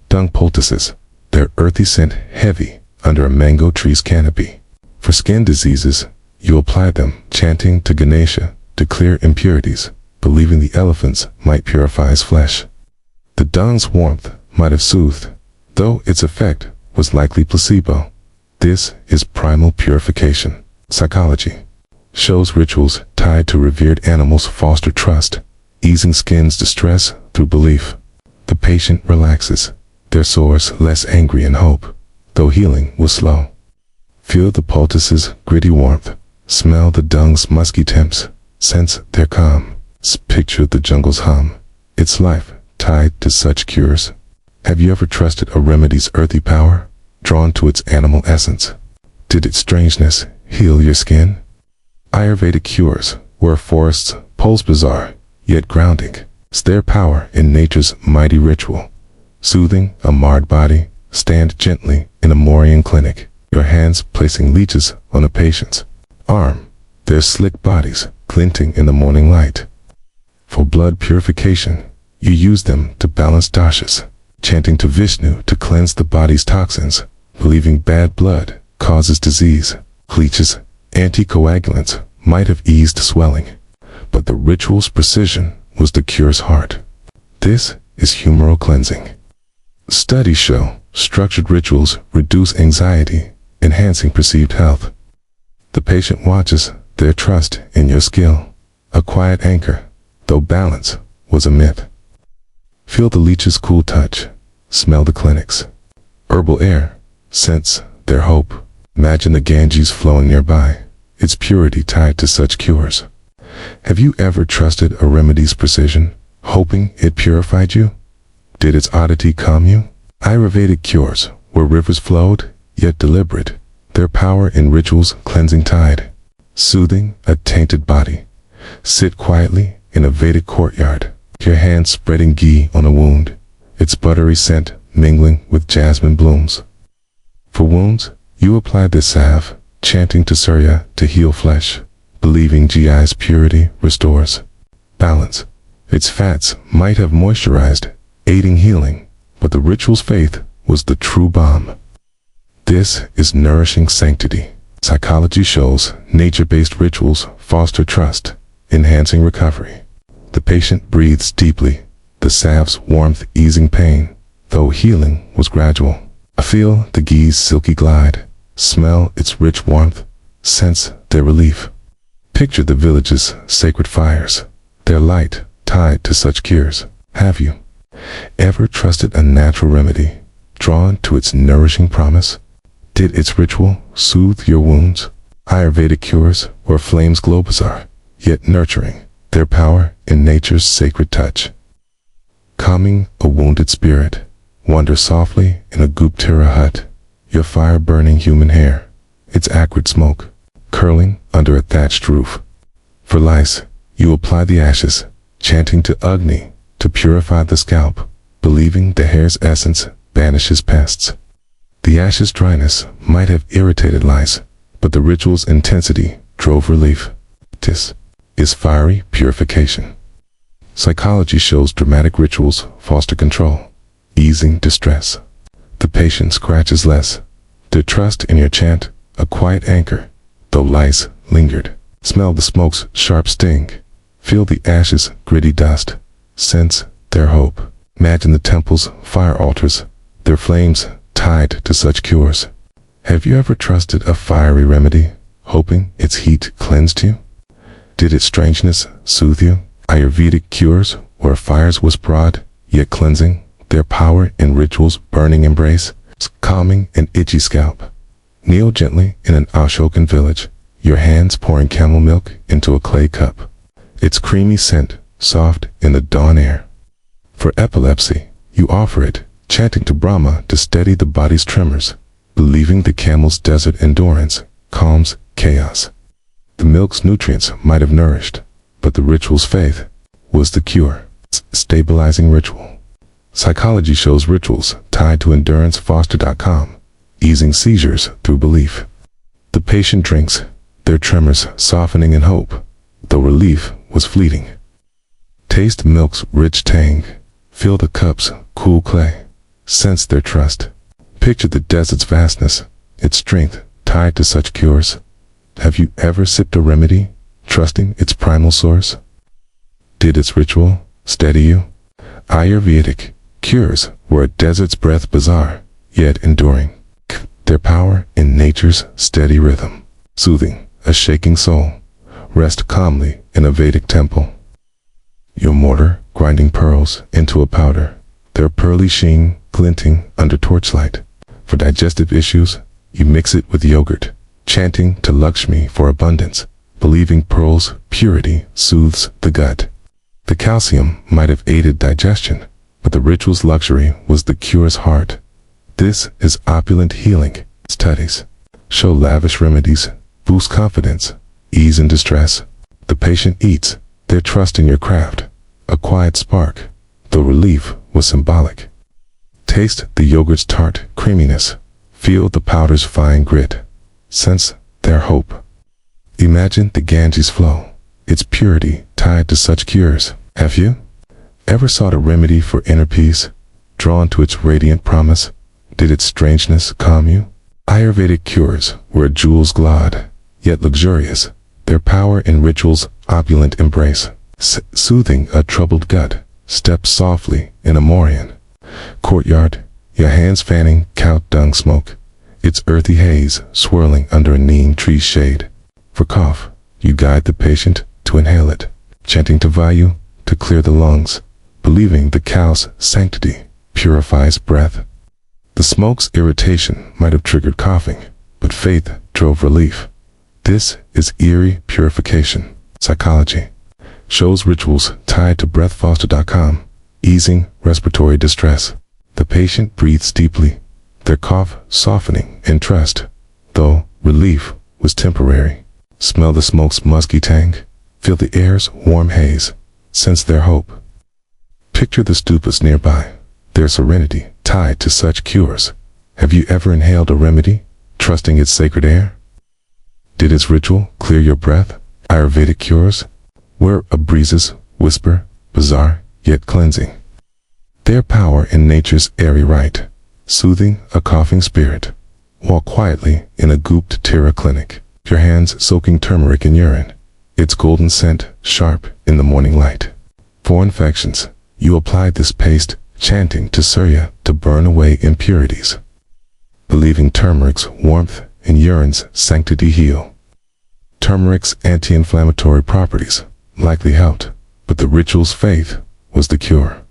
Dung poultices, their earthy scent heavy under a mango tree's canopy. For skin diseases, you apply them, chanting to Ganesha to clear impurities, believing the elephants might purify his flesh. The dung's warmth might have soothed, though its effect was likely placebo. This is primal purification. Psychology shows rituals tied to revered animals foster trust, easing skin's distress through belief. The patient relaxes, their sores less angry in hope, though healing was slow. Feel the poultice's gritty warmth, smell the dung's musky temps, sense their calm. Picture the jungle's hum, its life tied to such cures. Have you ever trusted a remedy's earthy power, drawn to its animal essence? Did its strangeness heal your skin? Ayurvedic cures were a forest's pulse bizarre, yet grounding. Their power in nature's mighty ritual. Soothing a marred body, stand gently in a Morian clinic, your hands placing leeches on a patient's arm, their slick bodies glinting in the morning light. For blood purification, you use them to balance dashas, chanting to Vishnu to cleanse the body's toxins, believing bad blood causes disease. Leeches, anticoagulants, might have eased swelling, but the ritual's precision was the cure's heart. This is humoral cleansing. Studies show structured rituals reduce anxiety, enhancing perceived health. The patient watches their trust in your skill, a quiet anchor, though balance was a myth. Feel the leech's cool touch, smell the clinic's herbal air, sense their hope. Imagine the Ganges flowing nearby, its purity tied to such cures. Have you ever trusted a remedy's precision, hoping it purified you? Did its oddity calm you? Ayurvedic cures where rivers flowed, yet deliberate, their power in rituals cleansing tide. Soothing a tainted body. Sit quietly in a Vedic courtyard, your hands spreading ghee on a wound, its buttery scent mingling with jasmine blooms. For wounds, you apply this salve, chanting to Surya to heal flesh, believing GI's purity restores balance. Its fats might have moisturized, aiding healing, but the ritual's faith was the true balm. This is nourishing sanctity. Psychology shows nature-based rituals foster trust, enhancing recovery. The patient breathes deeply, the salve's warmth easing pain, though healing was gradual. Feel the ghee's silky glide, smell its rich warmth, sense their relief. Picture the village's sacred fires, their light tied to such cures. Have you ever trusted a natural remedy, drawn to its nourishing promise? Did its ritual soothe your wounds? Ayurvedic cures where flames glow bizarre, yet nurturing, their power in nature's sacred touch. Calming a wounded spirit, wander softly in a Guptara hut, your fire burning human hair, its acrid smoke curling under a thatched roof. For lice, you apply the ashes, chanting to Agni to purify the scalp, believing the hair's essence banishes pests. The ashes' dryness might have irritated lice, but the ritual's intensity drove relief. This is fiery purification. Psychology shows dramatic rituals foster control, easing distress. The patient scratches less, their trust in your chant a quiet anchor, though lice lingered. Smell the smoke's sharp sting, feel the ashes' gritty dust, sense their hope. Imagine the temple's fire altars, their flames tied to such cures. Have you ever trusted a fiery remedy, hoping its heat cleansed you? Did its strangeness soothe you? Ayurvedic cures, where fires was broad, yet cleansing, their power in rituals burning embrace, calming an itchy scalp. Kneel gently in an Ashokan village, your hands pouring camel milk into a clay cup. Its creamy scent, soft in the dawn air. For epilepsy, you offer it, chanting to Brahma to steady the body's tremors, believing the camel's desert endurance calms chaos. The milk's nutrients might have nourished, but the ritual's faith was the cure. Stabilizing ritual. Psychology shows rituals tied to endurance. Foster.com, easing seizures through belief. The patient drinks, their tremors softening in hope, though relief was fleeting. Taste milk's rich tang, feel the cup's cool clay, sense their trust. Picture the desert's vastness, its strength tied to such cures. Have you ever sipped a remedy, trusting its primal source? Did its ritual steady you? Ayurvedic cures were a desert's breath bizarre, yet enduring. Their power in nature's steady rhythm, soothing a shaking soul. Rest calmly in a Vedic temple. Your mortar grinding pearls into a powder, their pearly sheen glinting under torchlight. For digestive issues, you mix it with yogurt, chanting to Lakshmi for abundance, believing pearls' purity soothes the gut. The calcium might have aided digestion, but the ritual's luxury was the cure's heart. This is opulent healing. Studies show lavish remedies boost confidence, ease in distress. The patient eats their trust in your craft, a quiet spark, though relief was symbolic. Taste the yogurt's tart creaminess, feel the powder's fine grit, sense their hope. Imagine the Ganges flow, its purity tied to such cures. Have you ever sought a remedy for inner peace, drawn to its radiant promise? Did its strangeness calm you? Ayurvedic cures were a jewel's glad, yet luxurious, their power in ritual's opulent embrace. Soothing a troubled gut, step softly in a Mauryan courtyard, your hands fanning cow dung smoke, its earthy haze swirling under a neem tree's shade. For cough, you guide the patient to inhale it, chanting to Vayu to clear the lungs, believing the cow's sanctity purifies breath. The smoke's irritation might have triggered coughing, but faith drove relief. This is eerie purification. Psychology shows rituals tied to breath. Foster.com, easing respiratory distress. The patient breathes deeply, their cough softening in trust, though relief was temporary. Smell the smoke's musky tang, feel the air's warm haze, sense their hope. Picture the stupas nearby, their serenity tied to such cures. Have you ever inhaled a remedy, trusting its sacred air? Did its ritual clear your breath? Ayurvedic cures were a breeze's whisper, bizarre yet cleansing. Their power in nature's airy rite, soothing a coughing spirit. Walk quietly in a gooped Tira clinic, your hands soaking turmeric in urine, its golden scent sharp in the morning light. For infections, you applied this paste, chanting to Surya to burn away impurities, believing turmeric's warmth and urine's sanctity heal. Turmeric's anti-inflammatory properties likely helped, but the ritual's faith was the cure.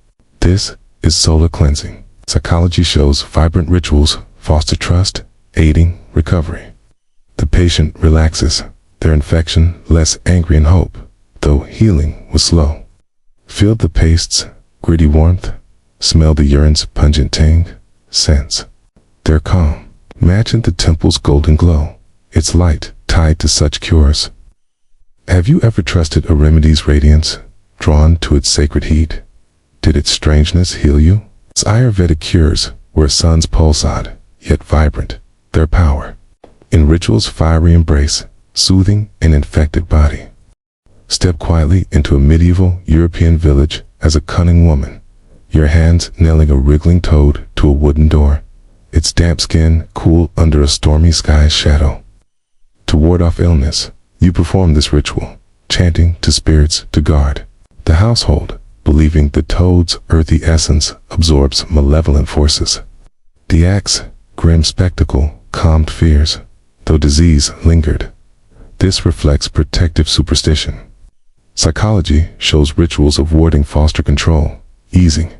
This is solar cleansing. Psychology shows vibrant rituals foster trust, aiding recovery. The patient relaxes, their infection less angry in hope, though healing was slow. Feel the paste's gritty warmth, smell the urine's pungent tang, sense their calm. Imagine the temple's golden glow, its light tied to such cures. Have you ever trusted a remedy's radiance, drawn to its sacred heat? Did its strangeness heal you? Its Ayurvedic cures were a sun's pulsade, yet vibrant, their power in ritual's fiery embrace, soothing an infected body. Step quietly into a medieval European village as a cunning woman, your hands nailing a wriggling toad to a wooden door, its damp skin cool under a stormy sky's shadow. To ward off illness, you perform this ritual, chanting to spirits to guard the household, believing the toad's earthy essence absorbs malevolent forces. The axe, grim spectacle, calmed fears, though disease lingered. This reflects protective superstition, Psychology shows rituals of warding foster control, easing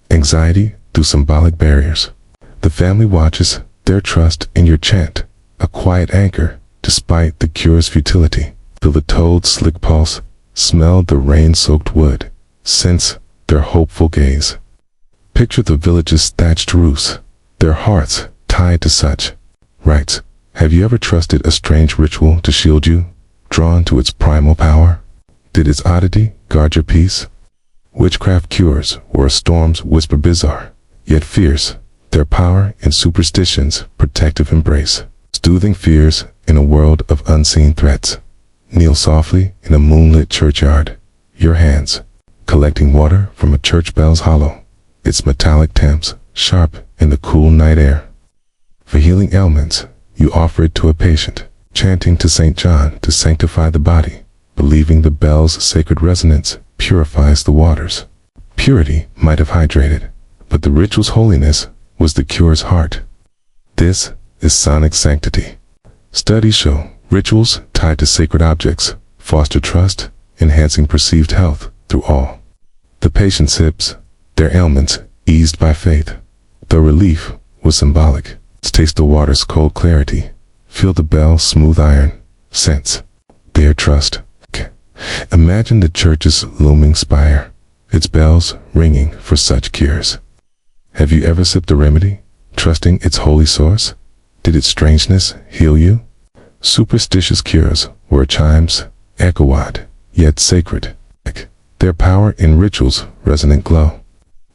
anxiety through symbolic barriers. The family watches their trust in your chant, a quiet anchor despite the cure's futility. Feel the toad's slick pulse, smell the rain-soaked wood, sense their hopeful gaze. Picture the village's thatched roofs, their hearts tied to such rites. Have you ever trusted a strange ritual to shield you, drawn to its primal power? Did its oddity guard your peace? Witchcraft cures were a storm's whisper bizarre, yet fierce, their power in superstition's protective embrace. Soothing fears in a world of unseen threats. Kneel softly in a moonlit churchyard, your hands collecting water from a church bell's hollow, its metallic timbres sharp in the cool night air. For healing ailments, you offer it to a patient, chanting to St. John to sanctify the body, believing the bell's sacred resonance purifies the waters. Purity might have hydrated, but the ritual's holiness was the cure's heart. This is sonic sanctity. Studies show rituals tied to sacred objects foster trust, enhancing perceived health through awe. The patient sips, their ailments eased by faith. The relief was symbolic. Taste the water's cold clarity. Feel the bell's smooth iron. Sense their trust. Imagine the church's looming spire, its bells ringing for such cures. Have you ever sipped a remedy, trusting its holy source? Did its strangeness heal you? Superstitious cures were chimes, echo-wide, yet sacred. Their power in rituals' resonant glow.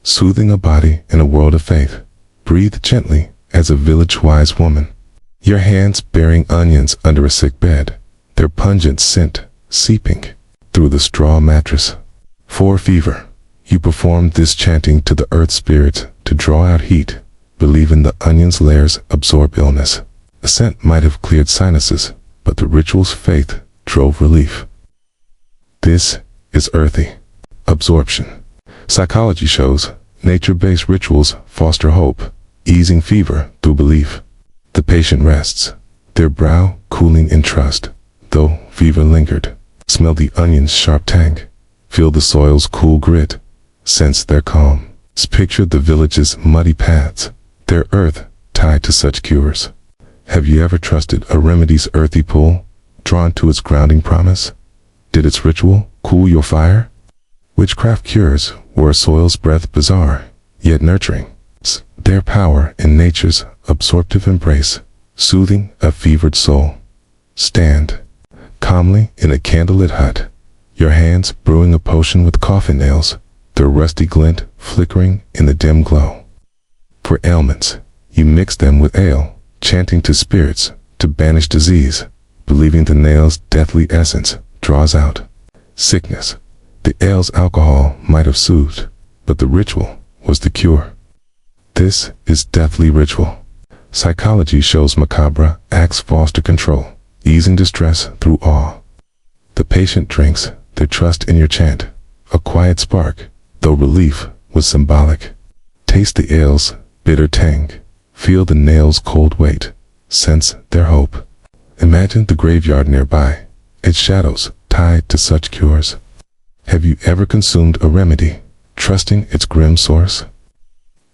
Soothing a body in a world of faith. Breathe gently as a village-wise woman. Your hands bearing onions under a sick bed, their pungent scent seeping through the straw mattress. For fever, you performed this chanting to the earth spirits to draw out heat, believing the onion's layers absorb illness. The scent might have cleared sinuses, but the ritual's faith drove relief. This is earthy absorption. Psychology shows nature-based rituals foster hope, easing fever through belief. The patient rests, their brow cooling in trust, though fever lingered. Smell the onion's sharp tang, feel the soil's cool grit, sense their calm. Picture the village's muddy paths, their earth tied to such cures. Have you ever trusted a remedy's earthy pull, drawn to its grounding promise? Did its ritual cool your fire? Witchcraft cures were a soil's breath bizarre, yet nurturing. Their power in nature's absorptive embrace, soothing a fevered soul. Stand calmly in a candlelit hut, your hands brewing a potion with coffin nails, their rusty glint flickering in the dim glow. For ailments, you mix them with ale, chanting to spirits to banish disease, believing the nail's deathly essence draws out sickness. The ale's alcohol might have soothed, but the ritual was the cure. This is deathly ritual. Psychology shows macabre acts foster control, easing distress through awe. The patient drinks their trust in your chant, a quiet spark, though relief was symbolic. Taste the ale's bitter tang, feel the nail's cold weight, sense their hope. Imagine the graveyard nearby, its shadows tied to such cures. Have you ever consumed a remedy, trusting its grim source?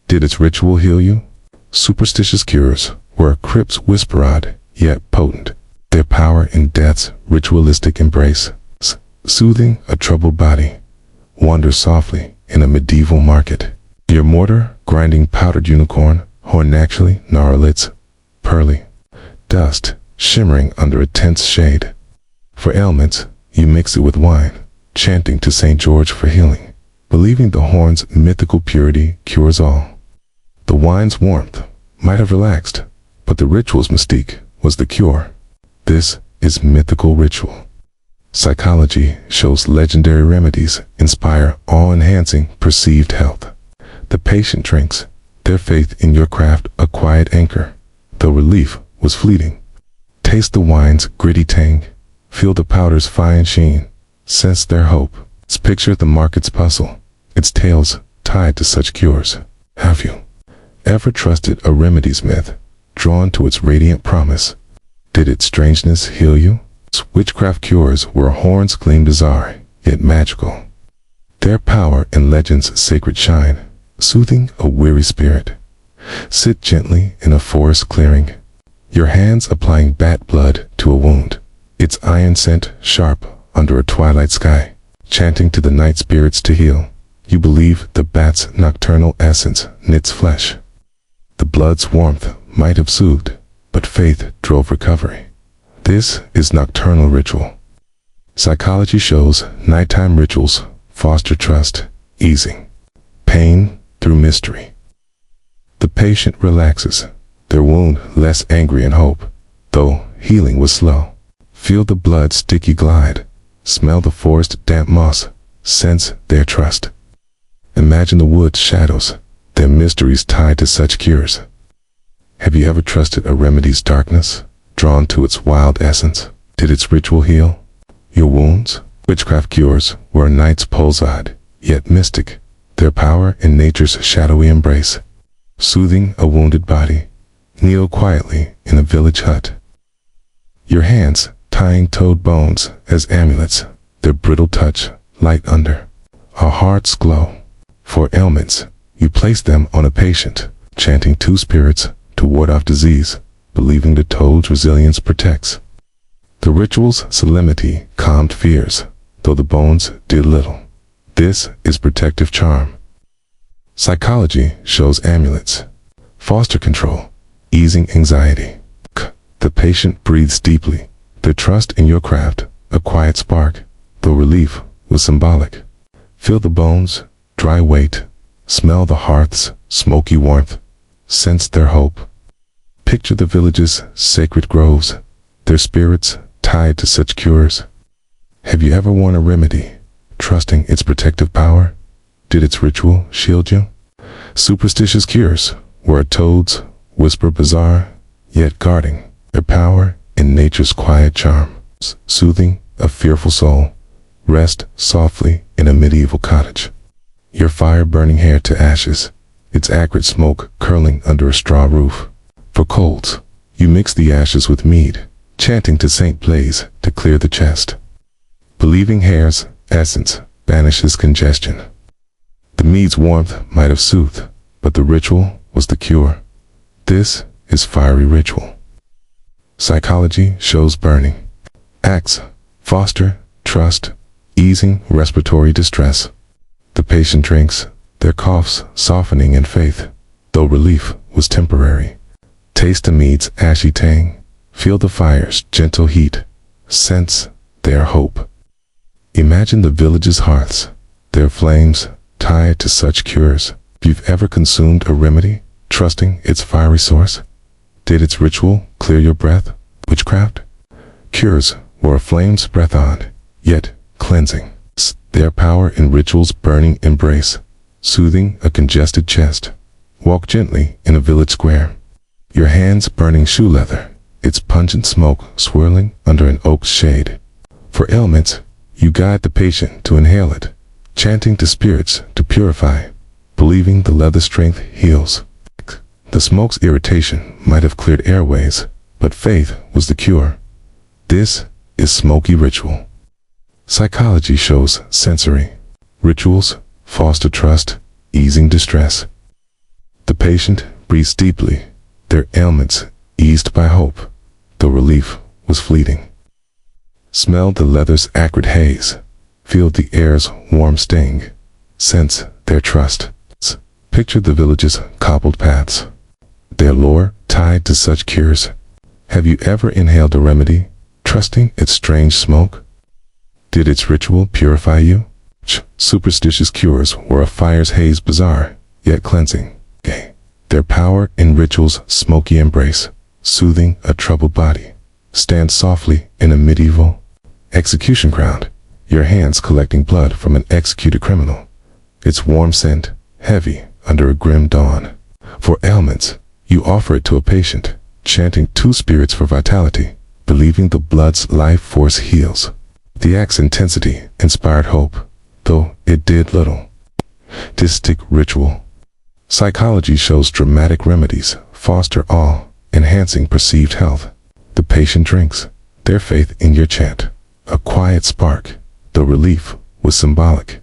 Did its ritual heal you? Superstitious cures were a crypt's whisperad, yet potent. Their power in death's ritualistic embrace, soothing a troubled body. Wander softly in a medieval market. Your mortar grinding powdered unicorn, horn naturally narwhals, pearly dust shimmering under a tense shade. For ailments, you mix it with wine, chanting to St. George for healing, believing the horn's mythical purity cures all. The wine's warmth might have relaxed, but the ritual's mystique was the cure. This is mythical ritual. Psychology shows legendary remedies inspire awe-enhancing perceived health. The patient drinks, their faith in your craft a quiet anchor, though relief was fleeting. Taste the wine's gritty tang, feel the powder's fine sheen, sense their hope. Picture the market's bustle, its tales tied to such cures. Have you ever trusted a remedy's myth, drawn to its radiant promise? Did its strangeness heal you? Witchcraft cures were horns gleam bizarre, yet magical. Their power in legends sacred shine, soothing a weary spirit. Sit gently in a forest clearing, your hands applying bat blood to a wound, its iron scent sharp under a twilight sky, chanting to the night spirits to heal. You believe the bat's nocturnal essence knits flesh. The blood's warmth might have soothed, but faith drove recovery. This is nocturnal ritual. Psychology shows nighttime rituals foster trust, easing pain through mystery. The patient relaxes, their wound less angry in hope, though healing was slow. Feel the blood sticky glide, smell the forest damp moss, sense their trust. Imagine the wood's shadows, their mysteries tied to such cures. Have you ever trusted a remedy's darkness, drawn to its wild essence? Did its ritual heal your wounds? Witchcraft cures were a night's pulsade, yet mystic, their power in nature's shadowy embrace. Soothing a wounded body, kneel quietly in a village hut. Your hands tying toad bones as amulets, their brittle touch light under. Our hearts glow. For ailments, you place them on a patient, chanting two spirits to ward off disease, believing the toad's resilience protects. The ritual's solemnity calmed fears, though the bones did little. This is protective charm. Psychology shows amulets foster control, easing anxiety. The patient breathes deeply, their trust in your craft a quiet spark, though relief was symbolic. Feel the bones' dry weight, smell the hearth's smoky warmth, sense their hope. Picture the village's sacred groves, their spirits tied to such cures. Have you ever worn a remedy, trusting its protective power? Did its ritual shield you? Superstitious cures were a toad's whisper bizarre, yet guarding their power in nature's quiet charm. Soothing a fearful soul, rest softly in a medieval cottage. Your fire burning hair to ashes, its acrid smoke curling under a straw roof. For colds, you mix the ashes with mead, chanting to Saint Blaise to clear the chest. Believing hair's essence banishes congestion. The mead's warmth might have soothed, but the ritual was the cure. This is fiery ritual. Psychology shows burning acts foster trust, easing respiratory distress. The patient drinks, their coughs softening in faith, though relief was temporary. Taste the mead's ashy tang, feel the fire's gentle heat, sense their hope. Imagine the village's hearths, their flames tied to such cures. If you've ever consumed a remedy, trusting its fiery source, did its ritual clear your breath? Witchcraft cures were a flame's breath on, yet cleansing. Their power in ritual's burning embrace, soothing a congested chest. Walk gently in a village square, your hands burning shoe leather, its pungent smoke swirling under an oak's shade. For ailments, you guide the patient to inhale it, chanting to spirits to purify, believing the leather strength heals. The smoke's irritation might have cleared airways, but faith was the cure. This is smoky ritual. Psychology shows sensory rituals foster trust, easing distress. The patient breathes deeply, their ailments eased by hope, though relief was fleeting. Smell the leather's acrid haze, feel the air's warm sting, sense their trust. Picture the village's cobbled paths, their lore tied to such cures. Have you ever inhaled a remedy, trusting its strange smoke? Did its ritual purify you? Superstitious cures were a fire's haze bizarre, yet cleansing. Their power in ritual's smoky embrace, soothing a troubled body. Stand softly in a medieval execution ground, your hands collecting blood from an executed criminal. Its warm scent, heavy under a grim dawn. For ailments, you offer it to a patient, chanting two spirits for vitality, believing the blood's life force heals. The act's intensity inspired hope, though it did little. Distic ritual. Psychology shows dramatic remedies foster awe, enhancing perceived health. The patient drinks, their faith in your chant, a quiet spark, though relief was symbolic.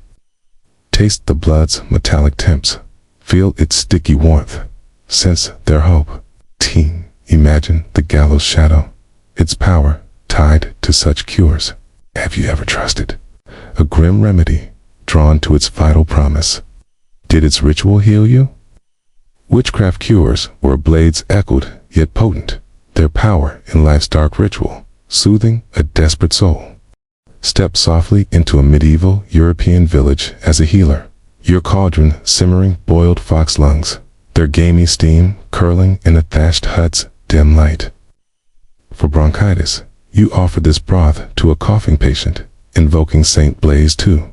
Taste the blood's metallic temps. Feel its sticky warmth. Sense their hope. Teen, imagine the gallows shadow. Its power tied to such cures. Have you ever trusted a grim remedy drawn to its vital promise? Did its ritual heal you? Witchcraft cures were blades echoed yet potent, their power in life's dark ritual, soothing a desperate soul. Step softly into a medieval European village as a healer, your cauldron simmering boiled fox lungs, their gamey steam curling in a thatched hut's dim light. For bronchitis, you offer this broth to a coughing patient, invoking Saint Blaise to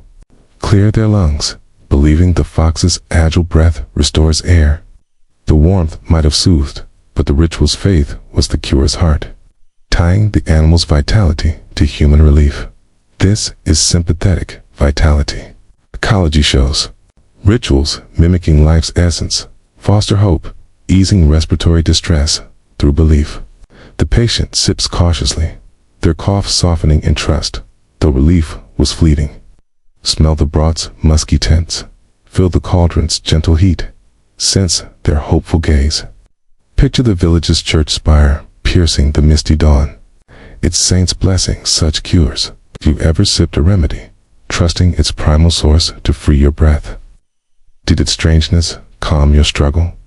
clear their lungs, believing the fox's agile breath restores air. The warmth might have soothed, but the ritual's faith was the cure's heart, tying the animal's vitality to human relief. This is sympathetic vitality. Ecology shows rituals mimicking life's essence foster hope, easing respiratory distress through belief. The patient sips cautiously, their cough softening in trust, though relief was fleeting. Smell the broth's musky tints, feel the cauldron's gentle heat, sense their hopeful gaze. Picture the village's church spire piercing the misty dawn, its saints blessing such cures. If you ever sipped a remedy, trusting its primal source to free your breath? Did its strangeness calm your struggle?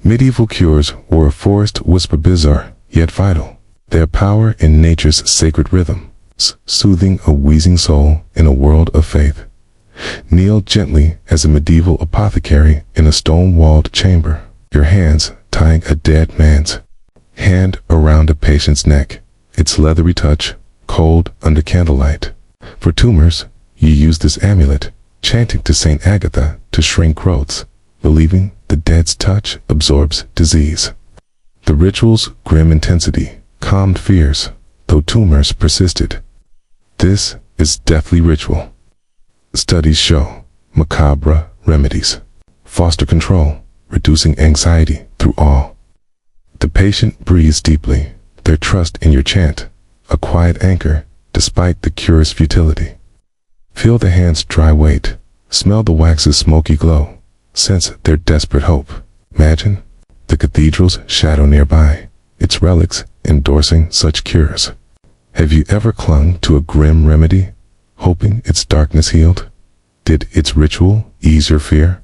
Medieval cures were a forest whisper, bizarre yet vital, their power in nature's sacred rhythm, soothing a wheezing soul in a world of faith. Kneel gently as a medieval apothecary in a stone-walled chamber, your hands tying a dead man's hand around a patient's neck, its leathery touch cold under candlelight. For tumors, you use this amulet, chanting to Saint Agatha to shrink growths, believing the dead's touch absorbs disease. The ritual's grim intensity calmed fears, though tumors persisted. This is deathly ritual. Studies show macabre remedies foster control, reducing anxiety through awe. The patient breathes deeply, their trust in your chant, a quiet anchor despite the cure's futility. Feel the hand's dry weight, smell the wax's smoky glow, sense their desperate hope. Imagine the cathedral's shadow nearby, its relics endorsing such cures. Have you ever clung to a grim remedy, hoping its darkness healed? Did its ritual ease your fear?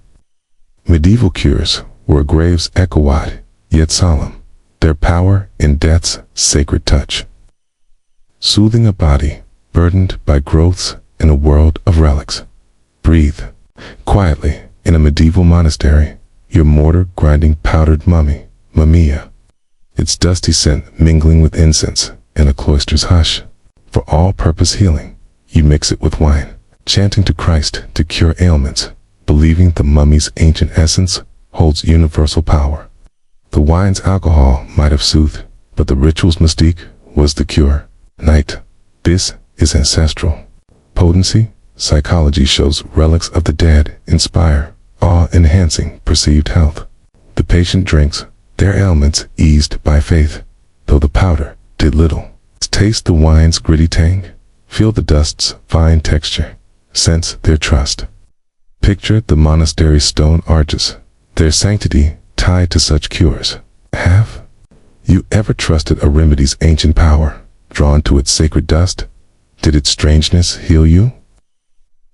Medieval cures were a grave's echo-wide, yet solemn, their power in death's sacred touch. Soothing a body burdened by growths in a world of relics. Breathe quietly in a medieval monastery, your mortar grinding powdered mumia, its dusty scent mingling with incense in a cloister's hush. For all-purpose healing, you mix it with wine, chanting to Christ to cure ailments, believing the mummy's ancient essence holds universal power. The wine's alcohol might have soothed, but the ritual's mystique was the cure. Night. This is ancestral. Potency. Psychology shows relics of the dead inspire awe-enhancing perceived health. The patient drinks, their ailments eased by faith, though the powder did little. Taste the wine's gritty tang, feel the dust's fine texture, sense their trust. Picture the monastery's stone arches, their sanctity tied to such cures. Have you ever trusted a remedy's ancient power, drawn to its sacred dust? Did its strangeness heal you?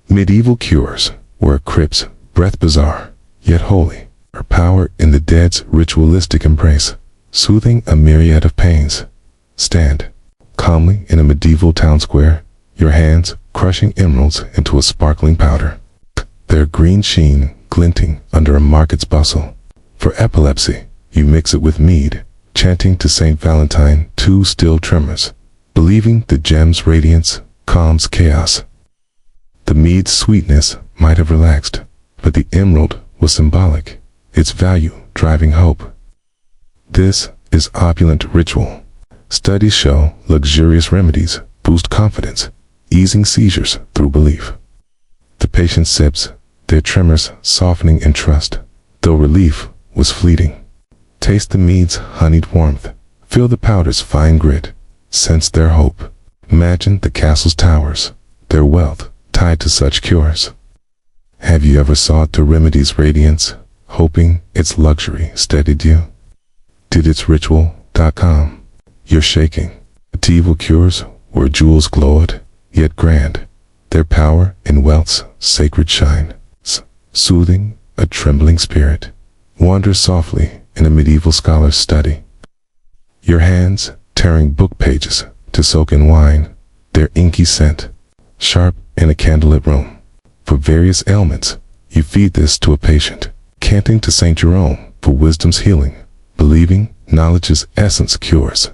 Medieval cures were a crypt's breath, bizarre yet holy, her power in the dead's ritualistic embrace, soothing a myriad of pains. Stand calmly in a medieval town square, your hands crushing emeralds into a sparkling powder, their green sheen glinting under a market's bustle. For epilepsy, you mix it with mead, chanting to Saint Valentine two still tremors, believing the gem's radiance calms chaos. The mead's sweetness might have relaxed, but the emerald was symbolic, its value driving hope. This is opulent ritual. Studies show luxurious remedies boost confidence, easing seizures through belief. The patient sips, their tremors softening in trust, though relief was fleeting. Taste the mead's honeyed warmth, feel the powder's fine grit, sense their hope. Imagine the castle's towers, their wealth tied to such cures. Have you ever sought the Remedies' radiance, hoping its luxury steadied you? Did its ritual.com. You're shaking. Medieval cures where jewels glowed, yet grand, their power in wealth's sacred shine. Soothing a trembling spirit, wanders softly in a medieval scholar's study. Your hands tearing book pages to soak in wine, their inky scent, sharp in a candlelit room. For various ailments, you feed this to a patient, canting to Saint Jerome for wisdom's healing, believing knowledge's essence cures.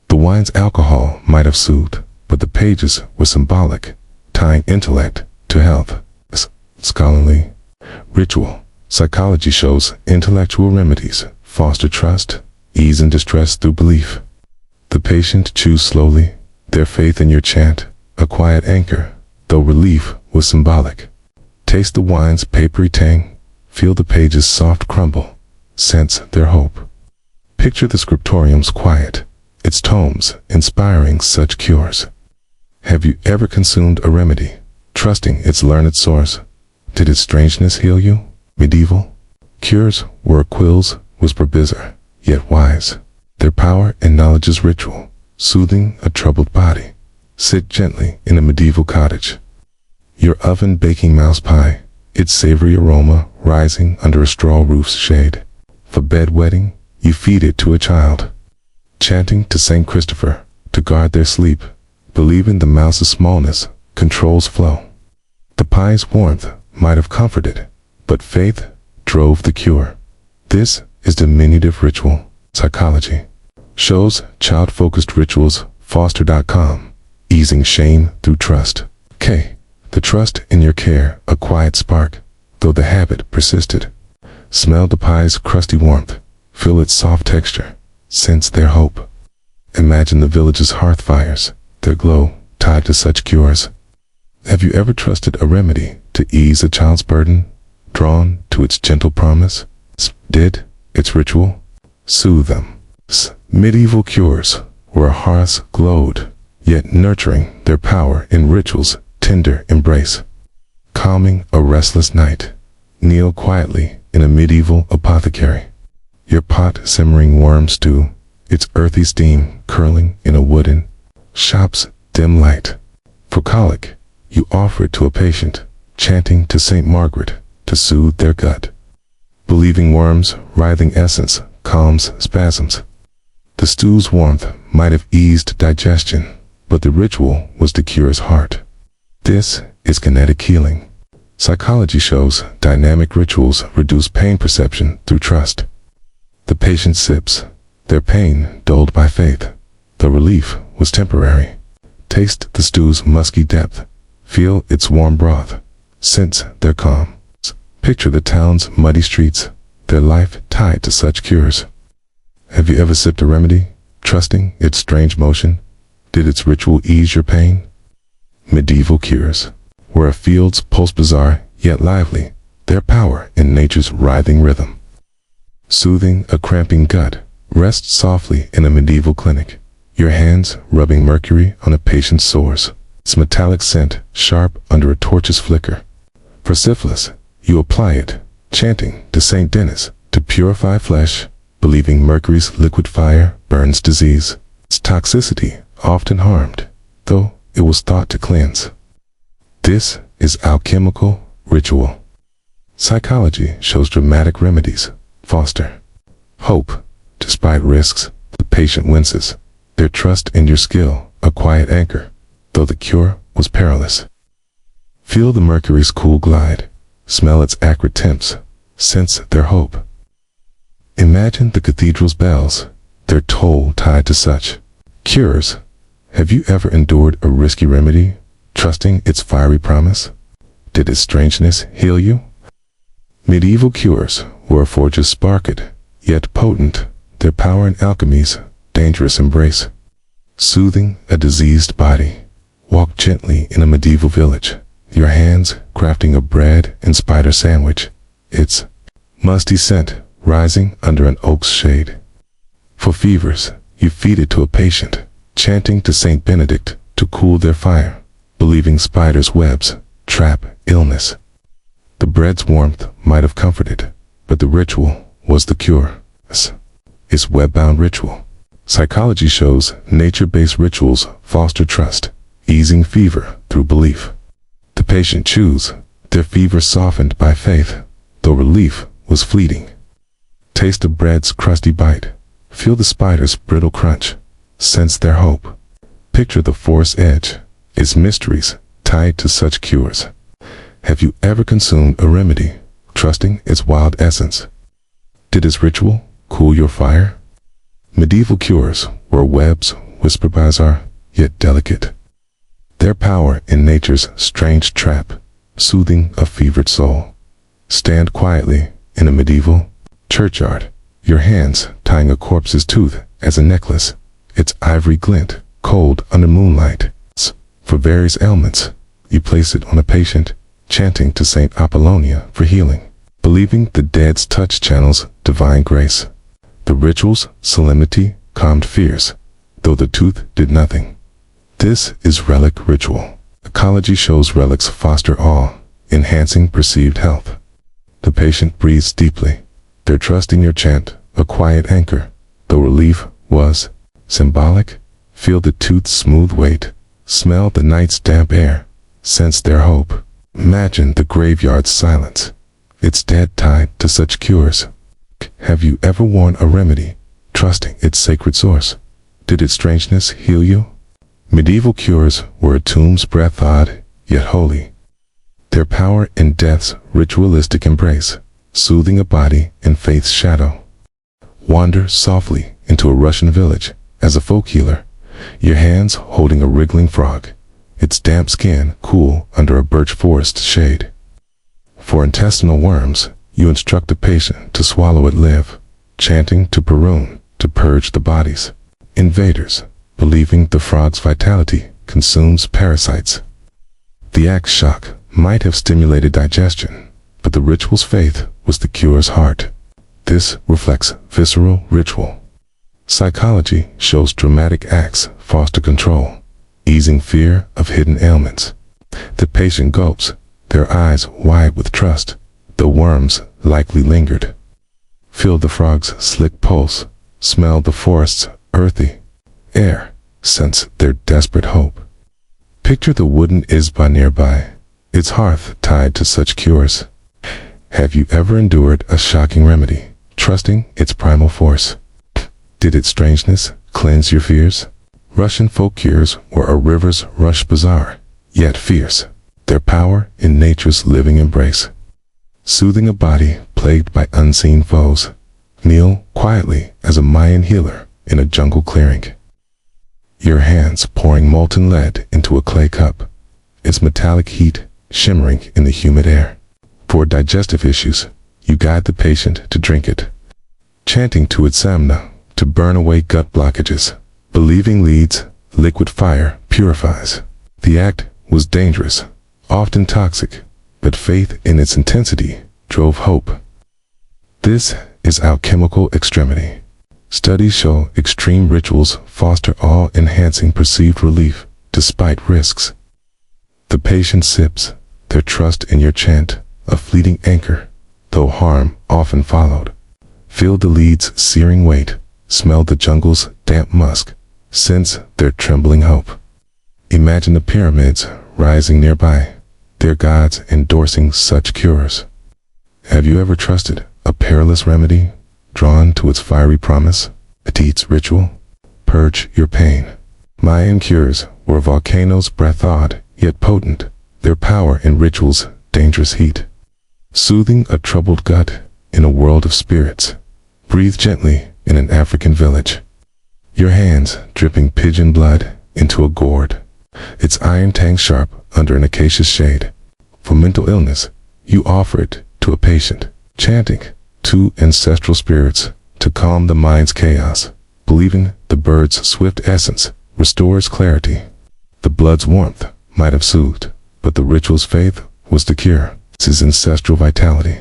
The wine's alcohol might have soothed, but the pages were symbolic, tying intellect to health. Scholarly ritual psychology shows intellectual remedies foster trust, ease in distress through belief. The patient chews slowly, their faith in your chant, a quiet anchor, though relief was symbolic. Taste the wine's papery tang, feel the pages soft crumble, sense their hope. Picture the scriptorium's quiet, its tomes inspiring such cures. Have you ever consumed a remedy, trusting its learned source? Did its strangeness heal you? Medieval cures were quills, whisper bizarre, yet wise. Their power in knowledge's ritual, soothing a troubled body. Sit gently in a medieval cottage. Your oven baking mouse pie, its savory aroma rising under a straw roof's shade. For bedwetting, you feed it to a child, chanting to Saint Christopher to guard their sleep, believing the mouse's smallness controls flow. The pie's warmth might have comforted, but faith drove the cure. This is diminutive ritual psychology. Shows child-focused rituals foster.com, easing shame through trust. The trust in your care, a quiet spark, though the habit persisted. Smell the pie's crusty warmth, feel its soft texture, sense their hope. Imagine the village's hearth fires, their glow tied to such cures. Have you ever trusted a remedy to ease a child's burden, drawn to its gentle promise? Did its ritual soothe them? Medieval cures where a hearth glowed, yet nurturing their power in ritual's tender embrace. Calming a restless night, kneel quietly in a medieval apothecary. Your pot simmering worm stew, its earthy steam curling in a wooden shop's dim light. For colic, you offer it to a patient, chanting to Saint Margaret to soothe their gut. Believing worms' writhing essence calms spasms. The stew's warmth might have eased digestion, but the ritual was to cure his heart. This is kinetic healing. Psychology shows dynamic rituals reduce pain perception through trust. The patient sips, their pain dulled by faith. The relief was temporary. Taste the stew's musky depth. Feel its warm broth. Sense their calm. Picture the town's muddy streets, their life tied to such cures. Have you ever sipped a remedy, trusting its strange motion? Did its ritual ease your pain? Medieval cures, where a field's pulse bizarre yet lively, their power in nature's writhing rhythm. Soothing a cramping gut, rest softly in a medieval clinic, your hands rubbing mercury on a patient's sores, its metallic scent sharp under a torch's flicker. For syphilis, you apply it, chanting to Saint Denis to purify flesh, believing mercury's liquid fire burns disease. Its toxicity often harmed, though it was thought to cleanse. This is alchemical ritual. Psychology shows dramatic remedies foster hope. Despite risks, the patient winces, their trust in your skill a quiet anchor, though the cure was perilous. Feel the mercury's cool glide, smell its acrid temps, sense their hope. Imagine the cathedral's bells, their toll tied to such cures. Have you ever endured a risky remedy, trusting its fiery promise? Did its strangeness heal you? Medieval cures where a forge's sparked, yet potent, their power in alchemy's dangerous embrace. Soothing a diseased body, walk gently in a medieval village, your hands crafting a bread and spider sandwich, its musty scent rising under an oak's shade. For fevers, you feed it to a patient, chanting to Saint Benedict to cool their fire, believing spiders' webs trap illness. The bread's warmth might have comforted, but the ritual was the cure. It's web-bound ritual. Psychology shows nature-based rituals foster trust, easing fever through belief. The patient chews, their fever softened by faith, though relief was fleeting. Taste the bread's crusty bite. Feel the spider's brittle crunch. Sense their hope. Picture the forest edge, its mysteries tied to such cures. Have you ever consumed a remedy, trusting its wild essence? Did its ritual cool your fire? Medieval cures were webs whispered by Azar, yet delicate. Their power in nature's strange trap, soothing a fevered soul. Stand quietly in a medieval churchyard, your hands tying a corpse's tooth as a necklace, its ivory glint cold under moonlight. For various ailments, you place it on a patient, chanting to Saint Apollonia for healing, believing the dead's touch channels divine grace. The ritual's solemnity calmed fears, though the tooth did nothing. This is relic ritual. Ecology shows relics foster awe, enhancing perceived health. The patient breathes deeply, their trust in your chant, a quiet anchor, though relief was symbolic. Feel the tooth's smooth weight, smell the night's damp air, sense their hope. Imagine the graveyard's silence, its dead tied to such cures. Have you ever worn a remedy, trusting its sacred source? Did its strangeness heal you? Medieval cures were a tomb's breath odd, yet holy. Their power in death's ritualistic embrace, soothing a body in faith's shadow. Wander softly into a Russian village as a folk healer, your hands holding a wriggling frog, its damp skin cool under a birch forest shade. For intestinal worms, you instruct the patient to swallow it live, chanting to Perun to purge the bodies. Invaders, believing the frog's vitality consumes parasites. The act's shock might have stimulated digestion, but the ritual's faith was the cure's heart. This reflects visceral ritual. Psychology shows dramatic acts foster control, easing fear of hidden ailments. The patient gulps, their eyes wide with trust. The worms likely lingered. Feel the frog's slick pulse, smell the forest's earthy air, sense their desperate hope. Picture the wooden isba nearby, its hearth tied to such cures. Have you ever endured a shocking remedy, trusting its primal force? Did its strangeness cleanse your fears? Russian folk cures were a river's rush bizarre, yet fierce, their power in nature's living embrace. Soothing a body plagued by unseen foes, kneel quietly as a Mayan healer in a jungle clearing. Your hands pouring molten lead into a clay cup, its metallic heat shimmering in the humid air. For digestive issues, you guide the patient to drink it, chanting to its samna to burn away gut blockages. Believing leads, liquid fire purifies. The act was dangerous, often toxic, but faith in its intensity drove hope. This is alchemical extremity. Studies show extreme rituals foster awe-enhancing perceived relief despite risks. The patient sips, their trust in your chant, a fleeting anchor, though harm often followed. Feel the lead's searing weight, smell the jungle's damp musk, sense their trembling hope. Imagine the pyramids rising nearby, their gods endorsing such cures. Have you ever trusted a perilous remedy, drawn to its fiery promise? Petit's ritual, purge your pain. Mayan cures were volcanoes breath odd, yet potent, their power in ritual's dangerous heat. Soothing a troubled gut in a world of spirits. Breathe gently in an African village. Your hands dripping pigeon blood into a gourd, its iron tang sharp under an acacia's shade. For mental illness, you offer it to a patient, chanting to ancestral spirits to calm the mind's chaos, believing the bird's swift essence restores clarity. The blood's warmth might have soothed, but the ritual's faith was the cure. This is ancestral vitality.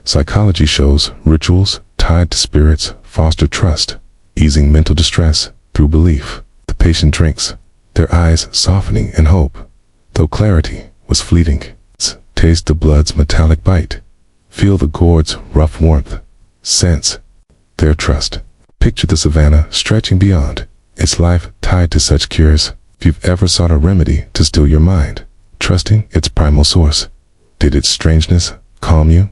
Psychology shows rituals tied to spirits foster trust, easing mental distress through belief. The patient drinks, their eyes softening in hope, though clarity was fleeting. Taste the blood's metallic bite. Feel the gourd's rough warmth. Sense their trust. Picture the savannah stretching beyond, its life tied to such cures. If you've ever sought a remedy to still your mind, trusting its primal source, did its strangeness calm you?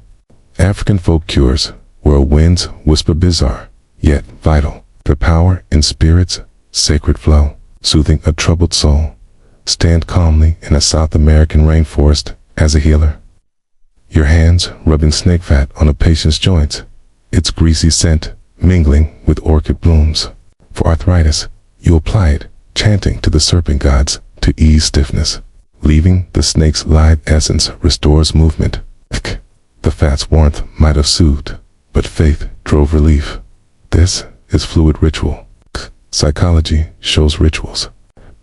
African folk cures, where winds whisper bizarre, yet vital. Their power in spirit's sacred flow, soothing a troubled soul. Stand calmly in a South American rainforest as a healer. Your hands rubbing snake fat on a patient's joints, its greasy scent mingling with orchid blooms. For arthritis, you apply it, chanting to the serpent gods to ease stiffness. Leaving the snake's lithe essence restores movement. The fat's warmth might have soothed, but faith drove relief. This is fluid ritual. Psychology shows rituals,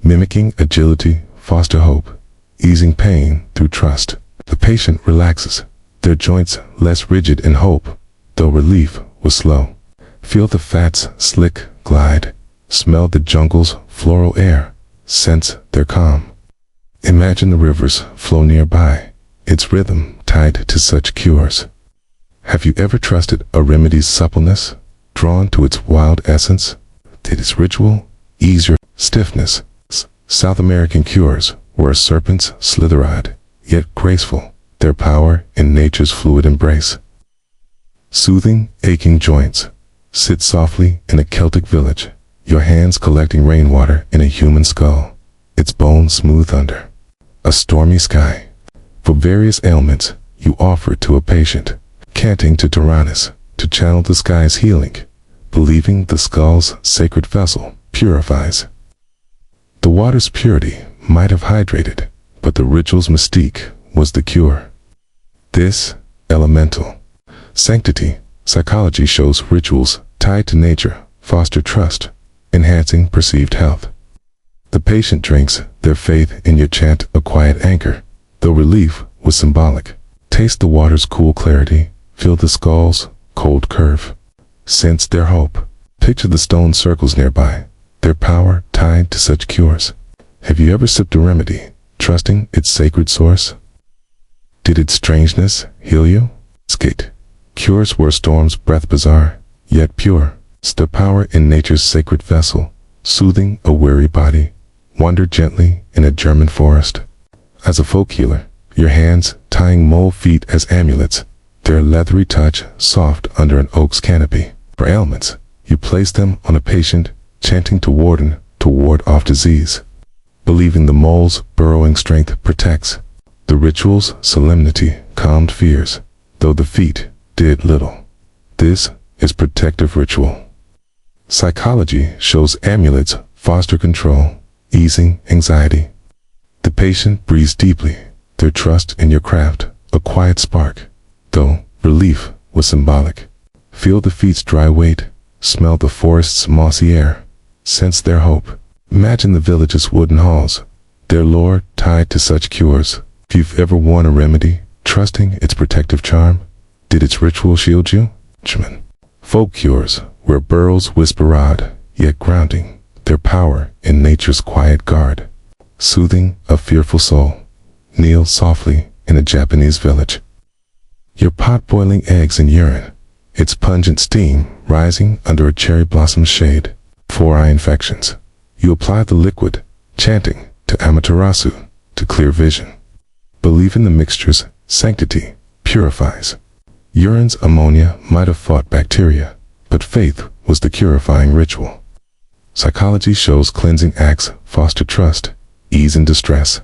mimicking agility, foster hope, easing pain through trust. The patient relaxes, their joints less rigid in hope, though relief was slow. Feel the fat's slick glide, smell the jungle's floral air, sense their calm. Imagine the rivers flow nearby, its rhythm tied to such cures. Have you ever trusted a remedy's suppleness, drawn to its wild essence? Did its ritual ease your stiffness? South American cures were serpents slither-eyed, yet graceful, their power in nature's fluid embrace. Soothing aching joints. Sit softly in a Celtic village, your hands collecting rainwater in a human skull, its bones smooth under a stormy sky. For various ailments, you offer to a patient, canting to Tyrannus to channel the sky's healing, believing the skull's sacred vessel purifies. The water's purity might have hydrated, but the ritual's mystique was the cure. This elemental sanctity. Psychology shows rituals tied to nature foster trust, enhancing perceived health. The patient drinks their faith in your chant, a quiet anchor, though relief was symbolic. Taste the water's cool clarity, feel the skull's cold curve. Sense their hope. Picture the stone circles nearby, their power tied to such cures. Have you ever sipped a remedy, trusting its sacred source? Did its strangeness heal you? Skate. Cures were storm's breath bizarre, yet pure. Their power in nature's sacred vessel, soothing a weary body. Wander gently in a German forest. As a folk healer, your hands tying mole feet as amulets, their leathery touch soft under an oak's canopy. For ailments, you place them on a patient, chanting to ward off disease, believing the mole's burrowing strength protects. The ritual's solemnity calmed fears, though the feet did little. This is protective ritual. Psychology shows amulets foster control, easing anxiety. The patient breathes deeply, their trust in your craft, a quiet spark, though relief was symbolic. Feel the feet's dry weight, smell the forest's mossy air, sense their hope. Imagine the village's wooden halls, their lore tied to such cures. If you've ever worn a remedy, trusting its protective charm, did its ritual shield you? Folk cures, where burrows whisper odd, yet grounding, their power in nature's quiet guard. Soothing a fearful soul. Kneel softly in a Japanese village. Your pot boiling eggs in urine, its pungent steam rising under a cherry blossom's shade. For eye infections, you apply the liquid, chanting to Amaterasu to clear vision. Believe in the mixture's sanctity purifies. Urine's ammonia might have fought bacteria, but faith was the purifying ritual. Psychology shows cleansing acts foster trust, ease in distress.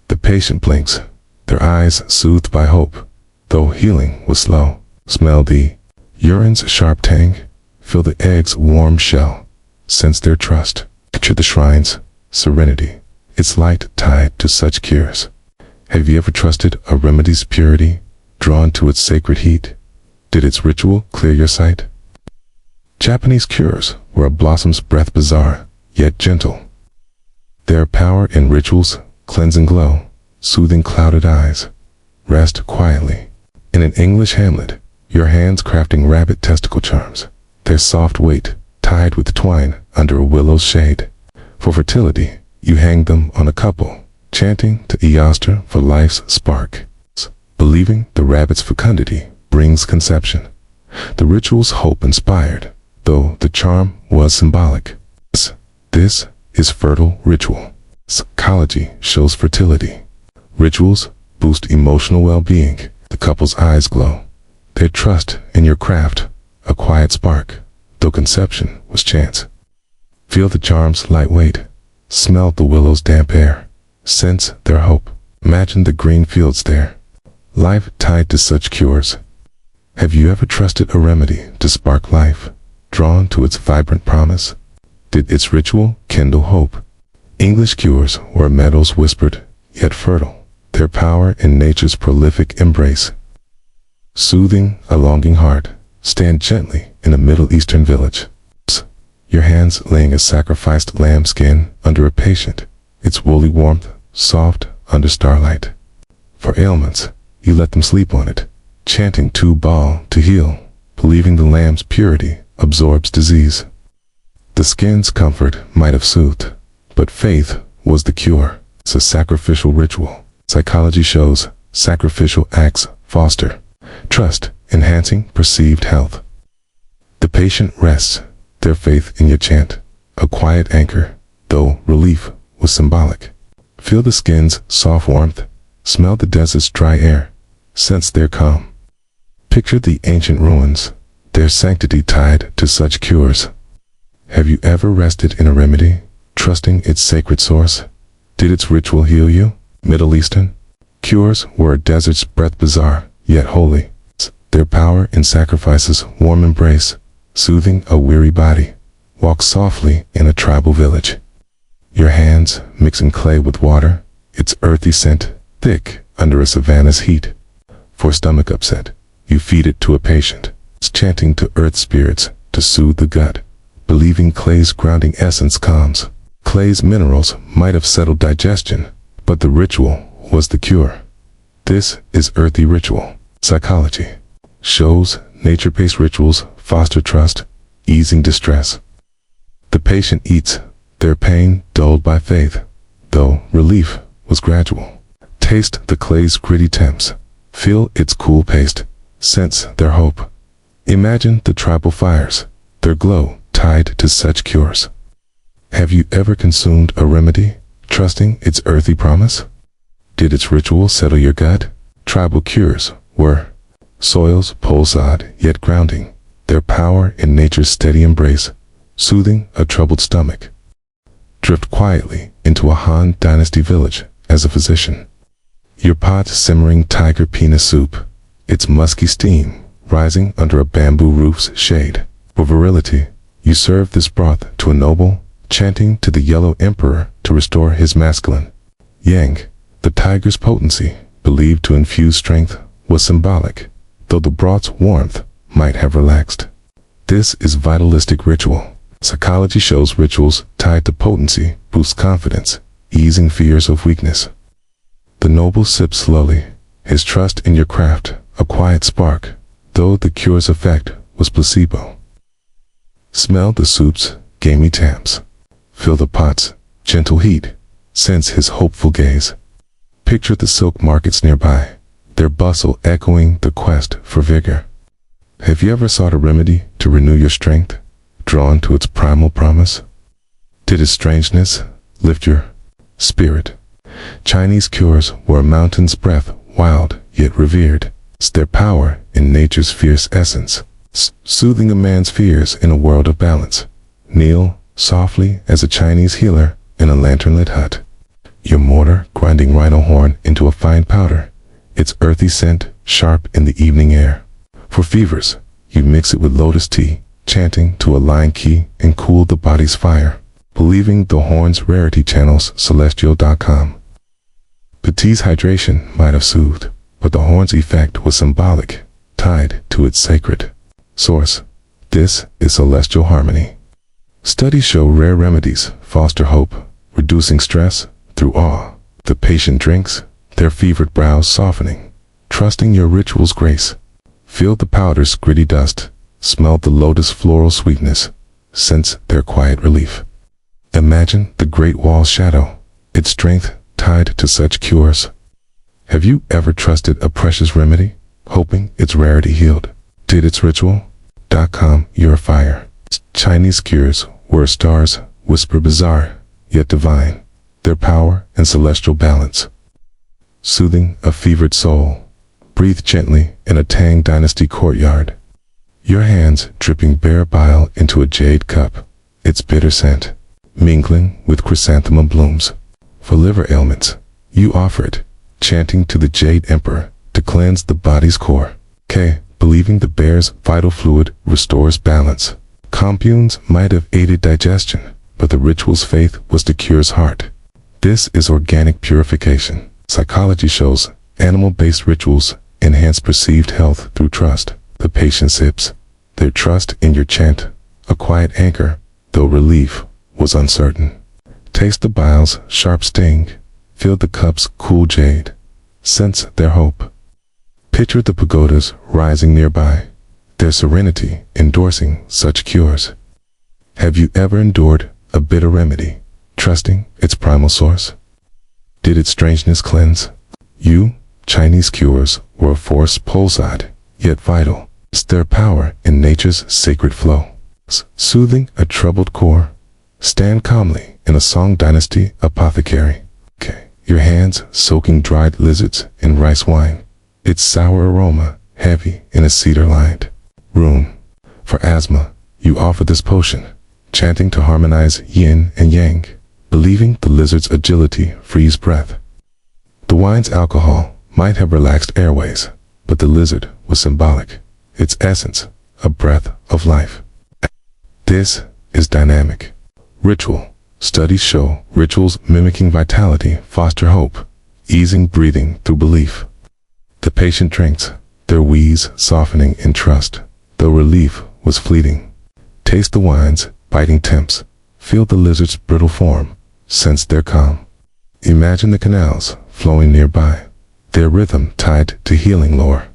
The patient blinks, their eyes soothed by hope, though healing was slow. Smell the urine's sharp tang, feel the egg's warm shell, sense their trust. Picture the shrine's serenity, its light tied to such cures. Have you ever trusted a remedy's purity, drawn to its sacred heat? Did its ritual clear your sight? Japanese cures were a blossom's breath bizarre, yet gentle. Their power in rituals, cleansing glow, soothing clouded eyes. Rest quietly. In an English hamlet, your hands crafting rabbit testicle charms, their soft weight tied with twine under a willow's shade. For fertility, you hang them on a couple, chanting to Easter for life's spark. believing the rabbit's fecundity brings conception. The ritual's hope-inspired, though the charm was symbolic. This is fertile ritual. Psychology shows fertility. Rituals boost emotional well-being. The couple's eyes glow. Their trust in your craft, a quiet spark, though conception was chance. Feel the charm's light weight. Smell the willow's damp air. Sense their hope. Imagine the green fields there. Life tied to such cures. Have you ever trusted a remedy to spark life, drawn to its vibrant promise? Did its ritual kindle hope? English cures were meadows whispered, yet fertile, their power in nature's prolific embrace. Soothing a longing heart, stand gently in a Middle Eastern village. Your hands laying a sacrificed lamb skin under a patient, its woolly warmth soft under starlight. For ailments, you let them sleep on it, chanting tu Baal to heal, believing the lamb's purity absorbs disease. The skin's comfort might have soothed, but faith was the cure. It's a sacrificial ritual. Psychology shows sacrificial acts foster trust, enhancing perceived health. The patient rests, their faith in your chant, a quiet anchor, though relief was symbolic. Feel the skin's soft warmth, smell the desert's dry air, sense their calm. Picture the ancient ruins, their sanctity tied to such cures. Have you ever rested in a remedy, trusting its sacred source? Did its ritual heal you? Middle Eastern cures were a desert's breath bizarre, yet holy. Their power in sacrifices, warm embrace, soothing a weary body. Walk softly in a tribal village. Your hands mixing clay with water, its earthy scent, thick under a savanna's heat. For stomach upset, you feed it to a patient, chanting to earth spirits to soothe the gut, believing clay's grounding essence calms. Clay's minerals might have settled digestion, but the ritual was the cure. This is earthy ritual. Psychology shows nature-based rituals foster trust, easing distress. The patient eats, their pain dulled by faith, though relief was gradual. Taste the clay's gritty temps, feel its cool paste, sense their hope. Imagine the tribal fires, their glow tied to such cures. Have you ever consumed a remedy, trusting its earthy promise? Did its ritual settle your gut? Tribal cures were soil's pulsad yet grounding, their power in nature's steady embrace, soothing a troubled stomach. Drift quietly into a Han Dynasty village as a physician. Your pot simmering tiger peanut soup, its musky steam rising under a bamboo roof's shade. For virility, you serve this broth to a noble, chanting to the yellow emperor to restore his masculine. Yang, the tiger's potency, believed to infuse strength, was symbolic, though the broth's warmth might have relaxed. This is vitalistic ritual. Psychology shows rituals tied to potency boost confidence, easing fears of weakness. The noble sips slowly, his trust in your craft a quiet spark, though the cure's effect was placebo. Smell the soup's gamey taps. Feel the pot's gentle heat, sense his hopeful gaze. Picture the silk markets nearby, their bustle echoing the quest for vigor. Have you ever sought a remedy to renew your strength, drawn to its primal promise? Did its strangeness lift your spirit? Chinese cures were a mountain's breath, wild yet revered. It's their power in nature's fierce essence, soothing a man's fears in a world of balance. Kneel softly as a Chinese healer in a lantern-lit hut. Your mortar grinding rhino horn into a fine powder, its earthy scent sharp in the evening air. For fevers, you mix it with lotus tea, chanting to a line key and cool the body's fire, believing the horn's rarity channels celestial.com. Peti's hydration might have soothed, but the horn's effect was symbolic, tied to its sacred source. This is celestial harmony. Studies show rare remedies foster hope, reducing stress through awe. The patient drinks, their fevered brows softening, trusting your ritual's grace. Feel the powder's gritty dust, smell the lotus floral sweetness, sense their quiet relief. Imagine the Great Wall's shadow, its strength tied to such cures. Have you ever trusted a precious remedy, hoping its rarity healed? Did its ritual.com, you're a fire. Chinese cures where stars whisper bizarre, yet divine, their power and celestial balance. Soothing a fevered soul. Breathe gently in a Tang Dynasty courtyard. Your hands dripping bare bile into a jade cup, its bitter scent mingling with chrysanthemum blooms. For liver ailments, you offer it, chanting to the Jade Emperor to cleanse the body's core. Believing the bear's vital fluid restores balance. Compounds might have aided digestion, but the ritual's faith was the cure's heart. This is organic purification. Psychology shows animal-based rituals enhance perceived health through trust. The patient sips their trust in your chant, a quiet anchor, though relief was uncertain. Taste the bile's sharp sting, feel the cup's cool jade, sense their hope. Picture the pagodas rising nearby, their serenity endorsing such cures. Have you ever endured a bitter remedy, trusting its primal source? Did its strangeness cleanse you? Chinese cures were a force pulsad, yet vital. It's their power in nature's sacred flow. Soothing a troubled core. Stand calmly in a Song Dynasty apothecary. Your hands soaking dried lizards in rice wine, its sour aroma heavy in a cedar-lined room. For asthma, you offer this potion, chanting to harmonize yin and yang, believing the lizard's agility frees breath. The wine's alcohol might have relaxed airways, but the lizard was symbolic, its essence a breath of life. This is dynamic. Ritual. Studies show rituals mimicking vitality foster hope, easing breathing through belief. The patient drinks, their wheeze softening in trust, though relief was fleeting. Taste the wine's biting temps, feel the lizard's brittle form, sense their calm. Imagine the canals flowing nearby, their rhythm tied to healing lore.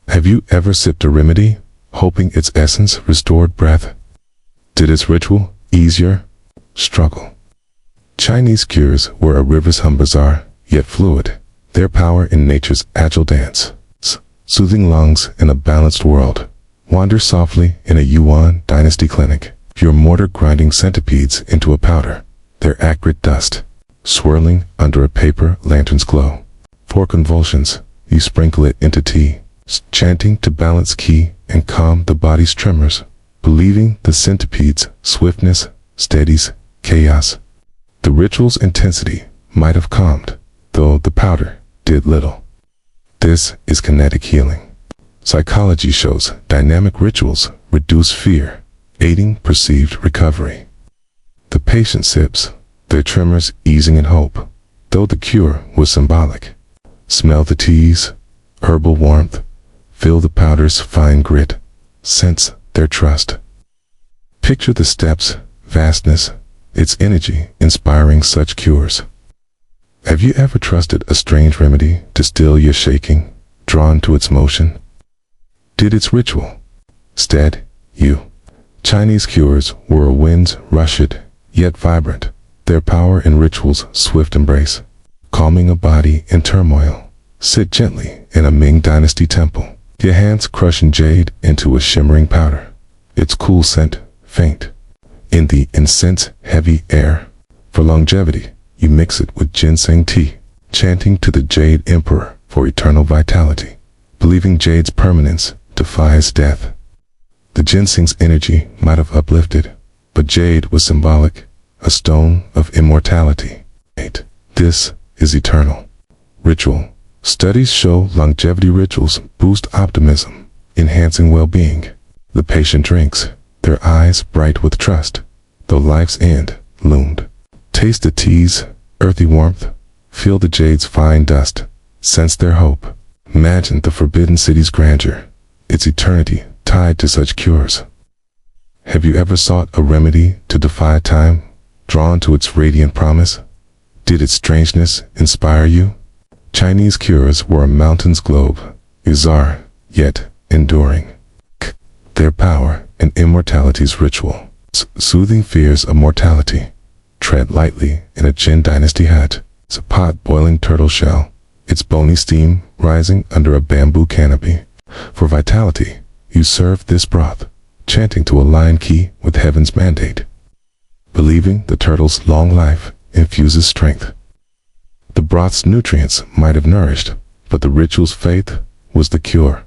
Have you ever sipped a remedy, hoping its essence restored breath? Did its ritual ease your struggle? Chinese cures were a river's hum bizarre, yet fluid, their power in nature's agile dance. Soothing lungs in a balanced world. Wander softly in a Yuan dynasty clinic, your mortar grinding centipedes into a powder, their acrid dust swirling under a paper lantern's glow. For convulsions, you sprinkle it into tea, chanting to balance ki and calm the body's tremors, believing the centipede's swiftness steadies chaos. The ritual's intensity might have calmed, though the powder did little. This is kinetic healing. Psychology shows dynamic rituals reduce fear, aiding perceived recovery. The patient sips, their tremors easing in hope, though the cure was symbolic. Smell the tea's herbal warmth, feel the powder's fine grit, sense their trust. Picture the steps' vastness, its energy inspiring such cures. Have you ever trusted a strange remedy to still your shaking, drawn to its motion? Did its ritual stead you? Chinese cures were a wind's rushing, yet vibrant, their power in ritual's swift embrace, calming a body in turmoil. Sit gently in a Ming Dynasty temple, your hands crushing jade into a shimmering powder, its cool scent faint in the incense-heavy air. For longevity, you mix it with ginseng tea, chanting to the Jade Emperor for eternal vitality, believing jade's permanence defies death. The ginseng's energy might have uplifted, but jade was symbolic, a stone of immortality. This is eternal. Ritual. Studies show longevity rituals boost optimism, enhancing well-being. The patient drinks, their eyes bright with trust, though life's end loomed. Taste the tea's earthy warmth, feel the jade's fine dust, sense their hope. Imagine the forbidden city's grandeur, its eternity tied to such cures. Have you ever sought a remedy to defy time, drawn to its radiant promise? Did its strangeness inspire you? Chinese cures were a mountain's globe, bizarre, yet enduring. Their power in immortality's ritual, soothing fears of mortality. Tread lightly in a Jin Dynasty hut, a pot boiling turtle shell, its bony steam rising under a bamboo canopy. For vitality, you serve this broth, chanting to align key with heaven's mandate, believing the turtle's long life infuses strength. The broth's nutrients might have nourished, but the ritual's faith was the cure.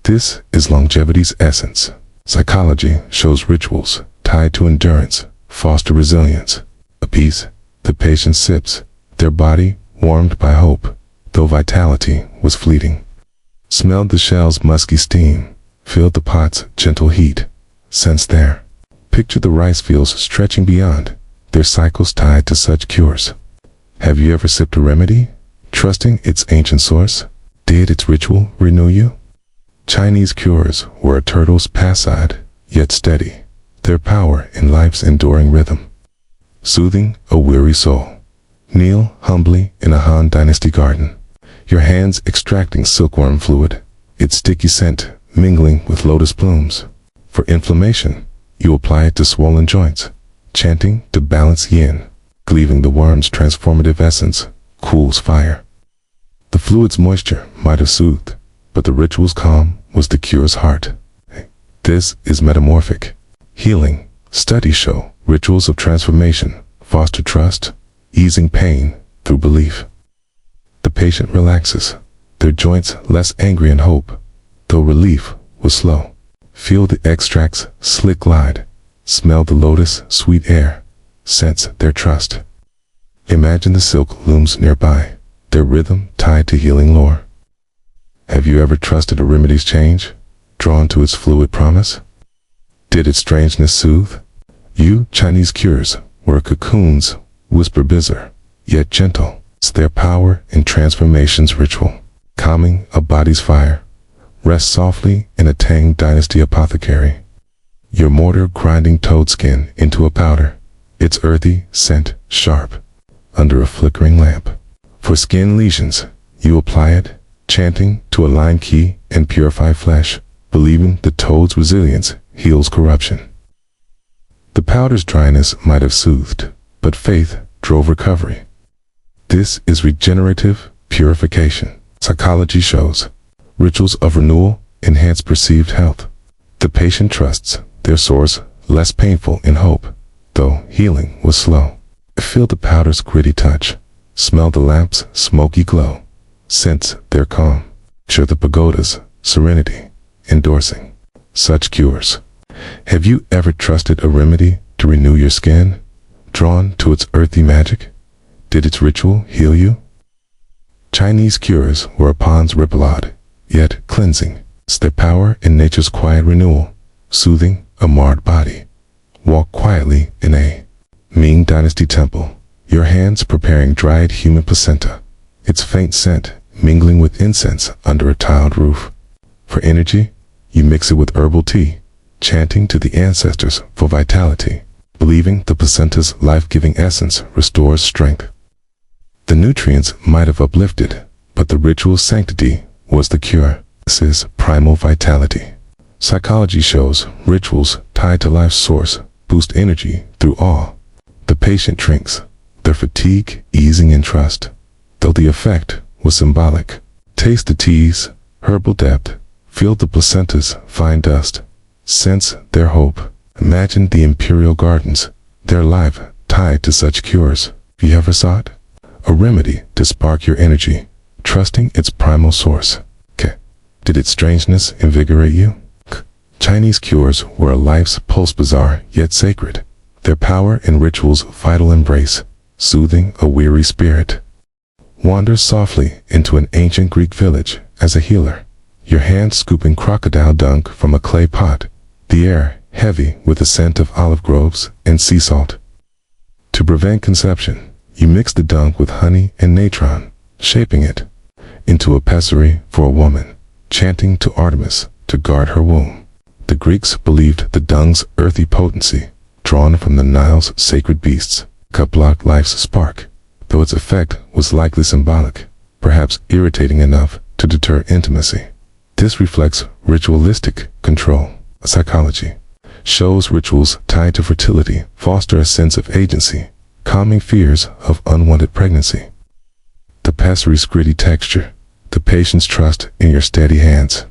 This is longevity's essence. Psychology shows rituals tied to endurance foster resilience. Apiece, the patient sips, their body warmed by hope, though vitality was fleeting. Smelled the shell's musky steam, filled the pot's gentle heat, sensed there. Picture the rice fields stretching beyond, their cycles tied to such cures. Have you ever sipped a remedy, trusting its ancient source? Did its ritual renew you? Chinese cures were a turtle's passide, yet steady, their power in life's enduring rhythm. Soothing a weary soul. Kneel humbly in a Han Dynasty garden, your hands extracting silkworm fluid, its sticky scent mingling with lotus blooms. For inflammation, you apply it to swollen joints, chanting to balance yin, cleaving the worm's transformative essence, cools fire. The fluid's moisture might have soothed, but the ritual's calm was the cure's heart. This is metamorphic. Healing. Studies show rituals of transformation foster trust, easing pain through belief. The patient relaxes, their joints less angry in hope, though relief was slow. Feel the extract's slick glide, smell the lotus sweet air, sense their trust. Imagine the silk looms nearby, their rhythm tied to healing lore. Have you ever trusted a remedy's change, drawn to its fluid promise? Did its strangeness soothe? You, Chinese cures, were cocoons, whisper bizarre, yet gentle. It's their power in transformation's ritual, calming a body's fire. Rest softly in a Tang Dynasty apothecary. Your mortar grinding toad skin into a powder, its earthy scent sharp, under a flickering lamp. For skin lesions, you apply it, chanting to align ki and purify flesh, believing the toad's resilience heals corruption. The powder's dryness might have soothed, but faith drove recovery. This is regenerative purification. Psychology shows rituals of renewal enhance perceived health. The patient trusts their source less painful in hope, though healing was slow. Feel the powder's gritty touch, smell the lamp's smoky glow, sense their calm. Share the pagoda's serenity, endorsing such cures. Have you ever trusted a remedy to renew your skin, drawn to its earthy magic? Did its ritual heal you? Chinese cures were a pond's rippleade, yet cleansing. It's their power in nature's quiet renewal, soothing a marred body. Walk quietly in a Ming Dynasty temple, your hands preparing dried human placenta, its faint scent mingling with incense under a tiled roof. For energy, you mix it with herbal tea, chanting to the ancestors for vitality, believing the placenta's life-giving essence restores strength. The nutrients might have uplifted, but the ritual's sanctity was the cure. This is primal vitality. Psychology shows rituals tied to life's source boost energy through awe. The patient drinks, their fatigue easing in trust, though the effect was symbolic. Taste the tea's herbal depth, feel the placenta's fine dust, sense their hope. Imagine the imperial gardens, their life tied to such cures. Have you ever sought a remedy to spark your energy, trusting its primal source? Did its strangeness invigorate you? Chinese cures were a life's pulse bazaar, yet sacred. Their power in ritual's vital embrace, soothing a weary spirit. Wander softly into an ancient Greek village as a healer, your hand scooping crocodile dung from a clay pot, the air heavy with the scent of olive groves and sea salt. To prevent conception, you mix the dung with honey and natron, shaping it into a pessary for a woman, chanting to Artemis to guard her womb. The Greeks believed the dung's earthy potency, drawn from the Nile's sacred beasts, could block life's spark, though its effect was likely symbolic, perhaps irritating enough to deter intimacy. This reflects ritualistic control. Psychology shows rituals tied to fertility foster a sense of agency, calming fears of unwanted pregnancy. The passery's gritty texture, the patient's trust in your steady hands,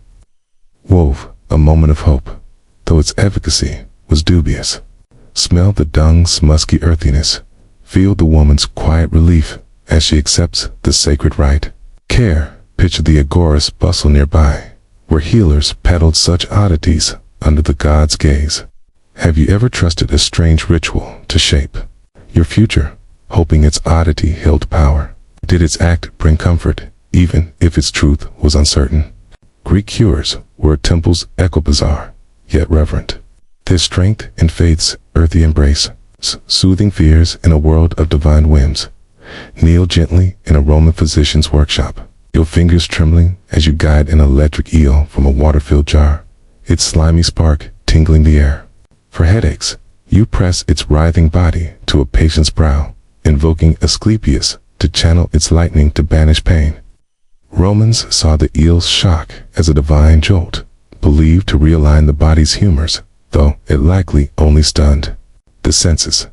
wove a moment of hope, though its efficacy was dubious. Smell the dung's musky earthiness. Feel the woman's quiet relief as she accepts the sacred rite. Care, picture the agorous bustle nearby, where healers peddled such oddities under the god's gaze. Have you ever trusted a strange ritual to shape your future, hoping its oddity held power? Did its act bring comfort, even if its truth was uncertain? Greek cures were a temple's echo bizarre, yet reverent. Their strength in faith's earthy embrace, soothing fears in a world of divine whims. Kneel gently in a Roman physician's workshop, your fingers trembling as you guide an electric eel from a water-filled jar, its slimy spark tingling the air. For headaches, you press its writhing body to a patient's brow, invoking Asclepius to channel its lightning to banish pain. Romans saw the eel's shock as a divine jolt, believed to realign the body's humors, though it likely only stunned the senses.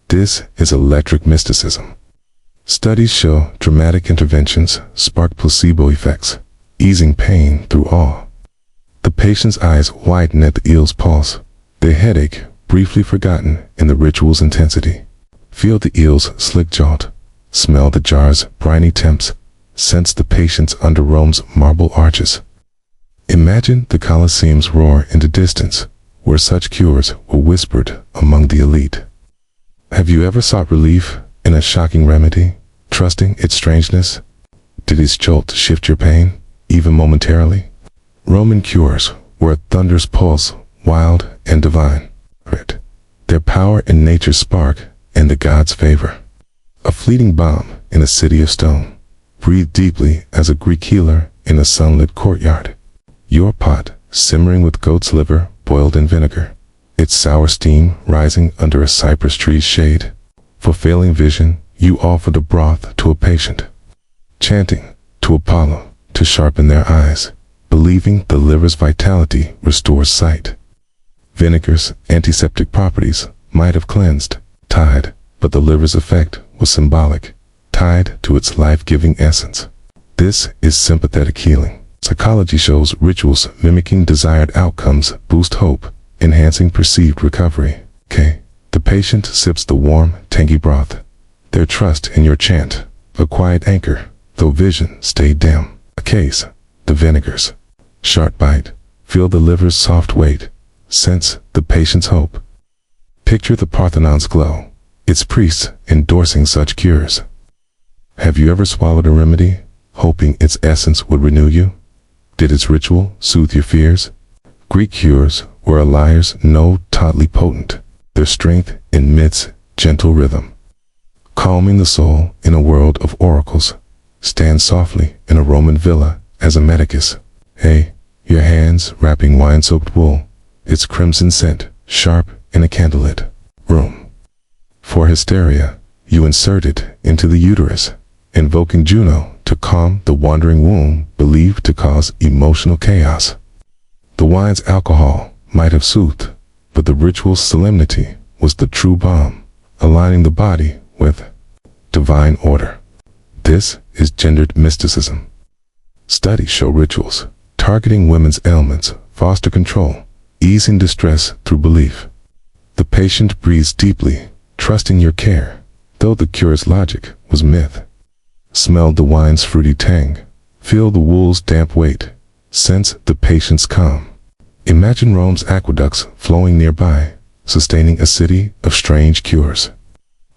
This is electric mysticism. Studies show dramatic interventions spark placebo effects, easing pain through awe. The patient's eyes widen at the eel's pulse, their headache briefly forgotten in the ritual's intensity. Feel the eel's slick jolt, smell the jar's briny temps, sense the patience under Rome's marble arches. Imagine the Colosseum's roar into distance, where such cures were whispered among the elite. Have you ever sought relief in a shocking remedy, trusting its strangeness? Did its jolt shift your pain, even momentarily? Roman cures were a thunderous pulse, wild and divine. Their power in nature's spark and the god's favor. A fleeting bomb in a city of stone. Breathe deeply as a Greek healer in a sunlit courtyard. Your pot simmering with goat's liver boiled in vinegar, its sour steam rising under a cypress tree's shade. For failing vision, you offer the broth to a patient, chanting to Apollo to sharpen their eyes, believing the liver's vitality restores sight. Vinegar's antiseptic properties might have cleansed, tied, but the liver's effect was symbolic, tied to its life-giving essence. This is sympathetic healing. Psychology shows rituals mimicking desired outcomes boost hope, enhancing perceived recovery. The patient sips the warm, tangy broth, their trust in your chant, a quiet anchor, though vision stayed dim. A case, the vinegars. Sharp bite, feel the liver's soft weight, sense the patient's hope. Picture the Parthenon's glow, its priests endorsing such cures. Have you ever swallowed a remedy, hoping its essence would renew you? Did its ritual soothe your fears? Greek cures were a lyre's note tautly potent, their strength in myth's gentle rhythm. Calming the soul in a world of oracles, stand softly in a Roman villa as a medicus. Your hands wrapping wine-soaked wool, its crimson scent sharp in a candlelit room. For hysteria, you insert it into the uterus, invoking Juno to calm the wandering womb believed to cause emotional chaos. The wine's alcohol might have soothed, but the ritual's solemnity was the true balm, aligning the body with divine order. This is gendered mysticism. Studies show rituals targeting women's ailments foster control, easing distress through belief. The patient breathes deeply, trusting your care, though the cure's logic was myth. Smell the wine's fruity tang, feel the wool's damp weight, sense the patient's calm. Imagine Rome's aqueducts flowing nearby, sustaining a city of strange cures.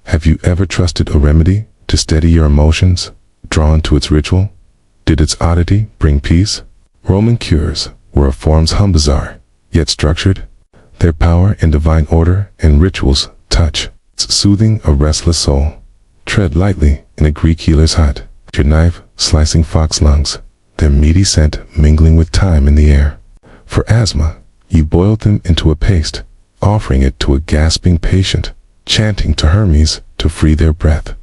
Have you ever trusted a remedy to steady your emotions, drawn to its ritual? Did its oddity bring peace? Roman cures were a form's hum bizarre, yet structured. Their power in divine order and rituals touch, soothing a restless soul. Tread lightly in a Greek healer's hut, your knife slicing fox lungs, their meaty scent mingling with thyme in the air. For asthma, you boiled them into a paste, offering it to a gasping patient, chanting to Hermes to free their breath.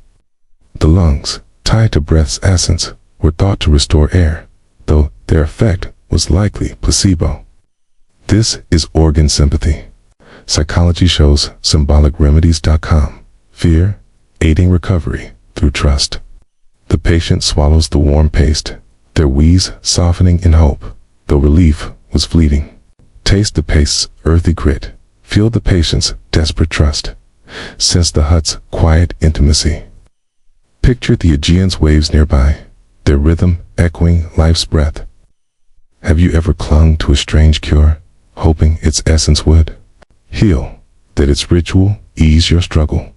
The lungs, tied to breath's essence, were thought to restore air, though their effect was likely placebo. This is organ sympathy. Psychology shows symbolicremedies.com. Fear, aiding recovery through trust. The patient swallows the warm paste, their wheeze softening in hope, though relief was fleeting. Taste the paste's earthy grit. Feel the patient's desperate trust. Sense the hut's quiet intimacy. Picture the Aegean's waves nearby, their rhythm echoing life's breath. Have you ever clung to a strange cure, hoping its essence would heal, that its ritual ease your struggle?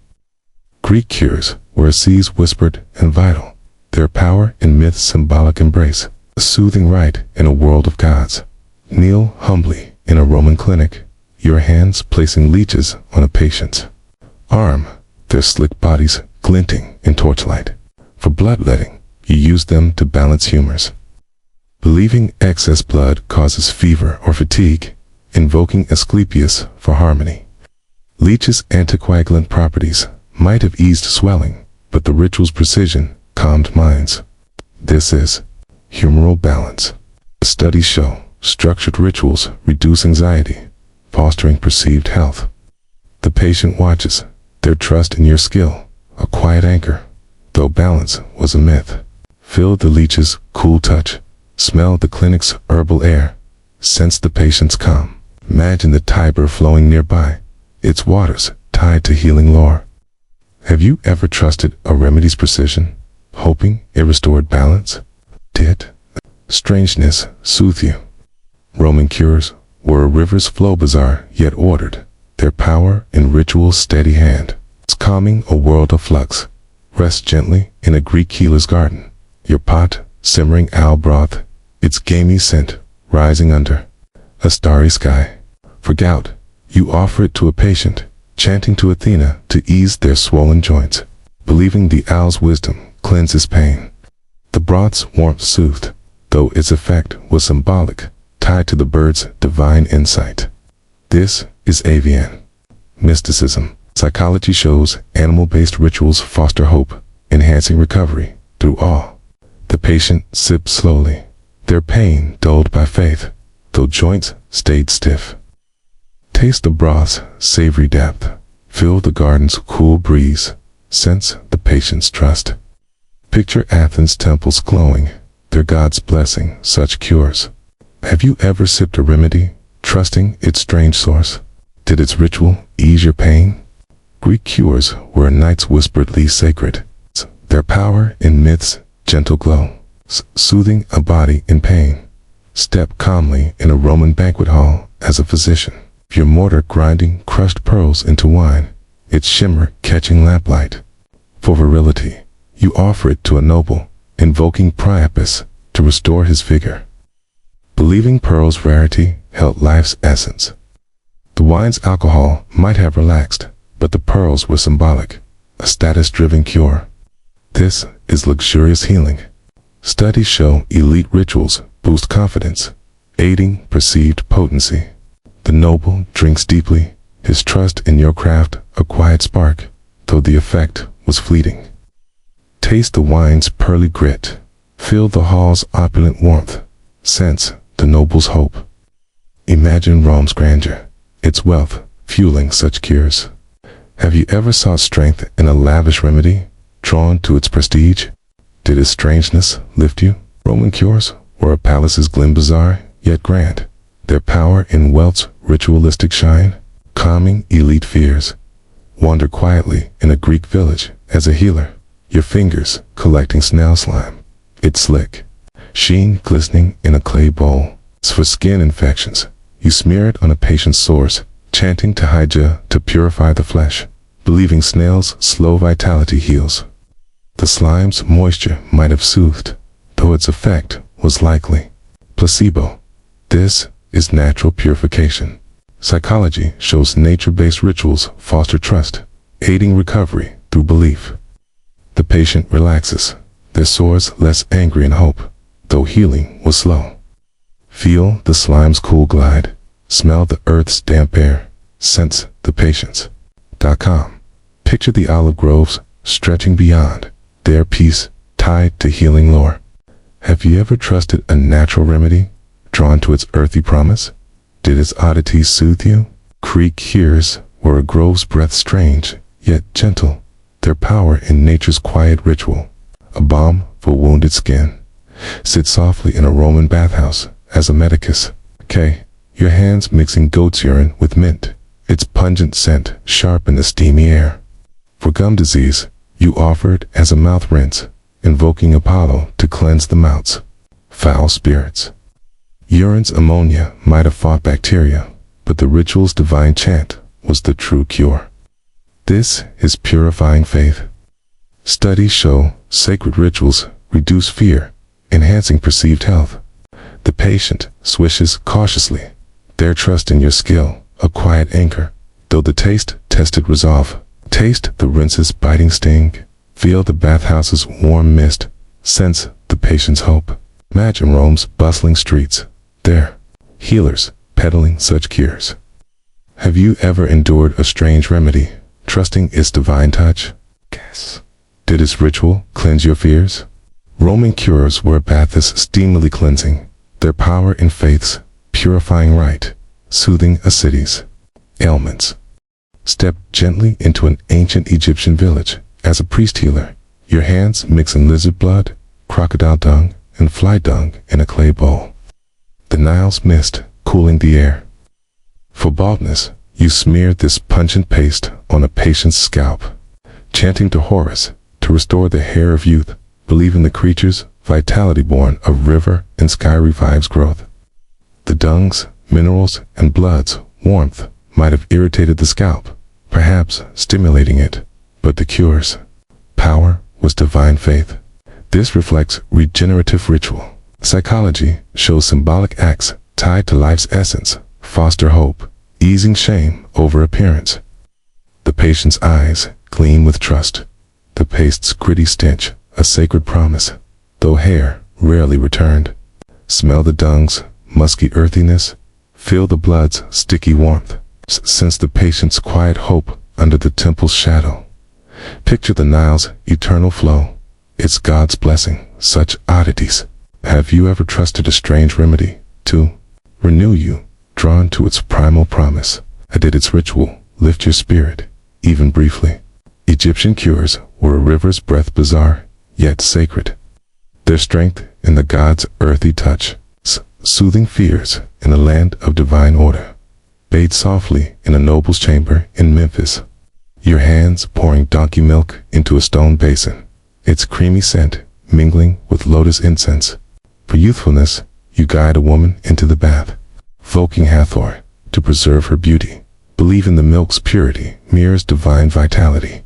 Greek cures were seas whispered and vital, their power in myth's symbolic embrace, a soothing rite in a world of gods. Kneel humbly in a Roman clinic, your hands placing leeches on a patient's arm, their slick bodies glinting in torchlight. For bloodletting, you use them to balance humors. Believing excess blood causes fever or fatigue, invoking Asclepius for harmony. Leeches' anticoagulant properties might have eased swelling, but the ritual's precision calmed minds. This is humoral balance. Studies show structured rituals reduce anxiety, fostering perceived health. The patient watches, their trust in your skill, a quiet anchor, though balance was a myth. Feel the leech's cool touch, smell the clinic's herbal air, sense the patient's calm. Imagine the Tiber flowing nearby, its waters tied to healing lore. Have you ever trusted a remedy's precision, hoping it restored balance? Did strangeness soothe you? Roman cures were a river's flow bizarre yet ordered, their power in ritual's steady hand. It's calming a world of flux. Rest gently in a Greek healer's garden, your pot simmering owl broth, its gamey scent rising under a starry sky. For gout, you offer it to a patient, chanting to Athena to ease their swollen joints, believing the owl's wisdom cleanses pain. The broth's warmth soothed, though its effect was symbolic, tied to the bird's divine insight. This is avian mysticism. Psychology shows animal-based rituals foster hope, enhancing recovery through awe. The patient sipped slowly, their pain dulled by faith, though joints stayed stiff. Taste the broth's savory depth. Feel the garden's cool breeze. Sense the patient's trust. Picture Athens' temples glowing, their gods blessing such cures. Have you ever sipped a remedy, trusting its strange source? Did its ritual ease your pain? Greek cures were a night's whisperedly sacred, their power in myth's gentle glow, soothing a body in pain. Step calmly in a Roman banquet hall as a physician, your mortar grinding crushed pearls into wine, its shimmer catching lamplight. For virility, you offer it to a noble, invoking Priapus to restore his vigor. Believing pearls' rarity held life's essence. The wine's alcohol might have relaxed, but the pearls were symbolic, a status-driven cure. This is luxurious healing. Studies show elite rituals boost confidence, aiding perceived potency. The noble drinks deeply, his trust in your craft a quiet spark, though the effect was fleeting. Taste the wine's pearly grit. Feel the hall's opulent warmth. Sense the noble's hope. Imagine Rome's grandeur, its wealth fueling such cures. Have you ever sought strength in a lavish remedy, drawn to its prestige? Did its strangeness lift you? Roman cures were a palace's glim bizarre, yet grand, their power in wealth's ritualistic shine, calming elite fears. Wander quietly in a Greek village as a healer, your fingers collecting snail slime, its slick sheen glistening in a clay bowl. For skin infections, you smear it on a patient's sores, chanting to Hygia to purify the flesh, believing snail's slow vitality heals. The slime's moisture might have soothed, though its effect was likely placebo. This is natural purification. Psychology shows nature-based rituals foster trust, aiding recovery through belief. The patient relaxes, their sores less angry in hope, though healing was slow. Feel the slime's cool glide, smell the earth's damp air, sense the patience.com. Picture the olive groves stretching beyond, their peace tied to healing lore. Have you ever trusted a natural remedy, drawn to its earthy promise? Did its oddities soothe you? Creek cures were a grove's breath strange, yet gentle, their power in nature's quiet ritual, a balm for wounded skin. Sit softly in a Roman bathhouse as a medicus. K. Your hands mixing goat's urine with mint, its pungent scent sharp in the steamy air. For gum disease, you offered as a mouth rinse, invoking Apollo to cleanse the mouths. Foul spirits. Urine's ammonia might have fought bacteria, but the ritual's divine chant was the true cure. This is purifying faith. Studies show sacred rituals reduce fear, enhancing perceived health. The patient swishes cautiously, their trust in your skill, a quiet anchor. Though the taste tested resolve. Taste the rinse's biting sting. Feel the bathhouse's warm mist. Sense the patient's hope. Imagine Rome's bustling streets. There, healers peddling such cures. Have you ever endured a strange remedy, trusting its divine touch? Guess. Did its ritual cleanse your fears? Roman cures were baths steamily cleansing, their power in faith's purifying rite, soothing a city's ailments. Step gently into an ancient Egyptian village as a priest healer, your hands mixing lizard blood, crocodile dung, and fly dung in a clay bowl. The Nile's mist cooling the air. For baldness, you smeared this pungent paste on a patient's scalp, chanting to Horus to restore the hair of youth, believing the creature's vitality born of river and sky revives growth. The dung's, minerals, and blood's warmth might have irritated the scalp, perhaps stimulating it, but the cure's power was divine faith. This reflects regenerative ritual. Psychology shows symbolic acts tied to life's essence foster hope, easing shame over appearance. The patient's eyes gleam with trust. The paste's gritty stench, a sacred promise, though hair rarely returned. Smell the dung's musky earthiness. Feel the blood's sticky warmth. Sense the patient's quiet hope under the temple's shadow. Picture the Nile's eternal flow. It's God's blessing, such oddities. Have you ever trusted a strange remedy to renew you, drawn to its primal promise? Did its ritual lift your spirit, even briefly? Egyptian cures were a river's breath bizarre, yet sacred. Their strength in the god's earthy touch, soothing fears in a land of divine order. Bathed softly in a noble's chamber in Memphis, your hands pouring donkey milk into a stone basin, its creamy scent mingling with lotus incense. For youthfulness, you guide a woman into the bath, evoking Hathor to preserve her beauty. Believe in the milk's purity mirrors divine vitality.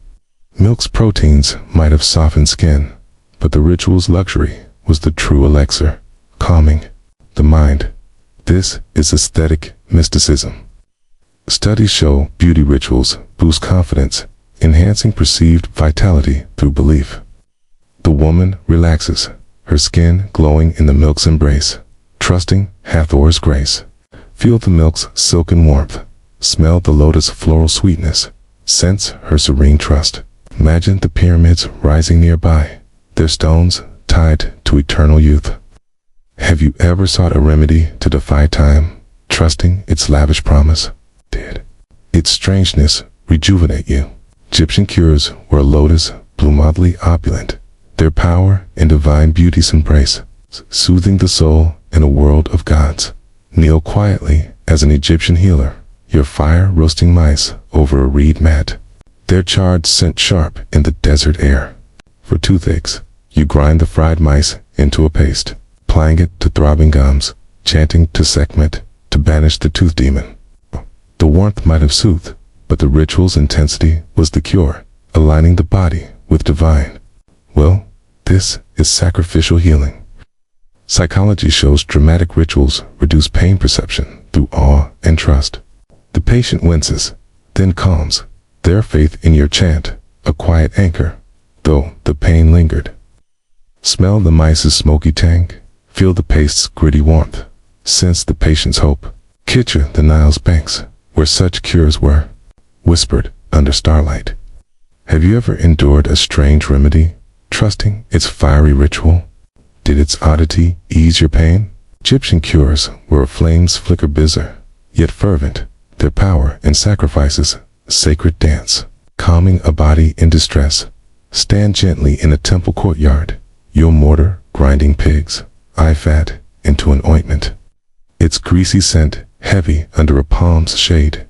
Milk's proteins might have softened skin, but the ritual's luxury was the true elixir, calming the mind. This is aesthetic mysticism. Studies show beauty rituals boost confidence, enhancing perceived vitality through belief. The woman relaxes, her skin glowing in the milk's embrace, trusting Hathor's grace. Feel the milk's silken warmth. Smell the lotus floral sweetness. Sense her serene trust. Imagine the pyramids rising nearby, their stones tied to eternal youth. Have you ever sought a remedy to defy time, trusting its lavish promise? Did its strangeness rejuvenate you? Egyptian cures were lotus, bloom oddly opulent, their power in divine beauty's embrace, soothing the soul in a world of gods. Kneel quietly as an Egyptian healer, your fire roasting mice over a reed mat, their charred scent sharp in the desert air. For toothaches, you grind the fried mice into a paste, applying it to throbbing gums, chanting to Sekhmet to banish the tooth demon. The warmth might have soothed, but the ritual's intensity was the cure, aligning the body with divine. Well, this is sacrificial healing. Psychology shows dramatic rituals reduce pain perception through awe and trust. The patient winces, then calms, their faith in your chant, a quiet anchor, though the pain lingered. Smell the mice's smoky tang, feel the paste's gritty warmth, sense the patient's hope. Picture the Nile's banks, where such cures were whispered under starlight. Have you ever endured a strange remedy, trusting its fiery ritual? Did its oddity ease your pain? Egyptian cures were a flame's flicker bizarre, yet fervent, their power and sacrifices, a sacred dance, calming a body in distress. Stand gently in a temple courtyard, Your mortar grinding pig's eye fat into an ointment. Its greasy scent heavy under a palm's shade.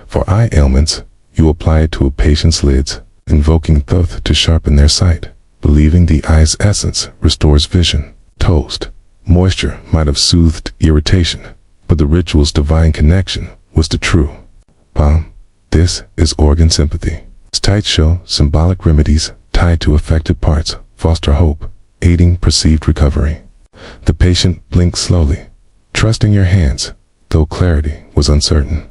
For eye ailments, you apply it to a patient's lids, invoking thoth to sharpen their sight, believing the eye's essence restores vision. Toast. Moisture might have soothed irritation, but the ritual's divine connection was the true balm. This is organ sympathy. Sites show symbolic remedies tied to affected parts foster hope, aiding perceived recovery. The patient blinked slowly, trusting your hands, though clarity was uncertain.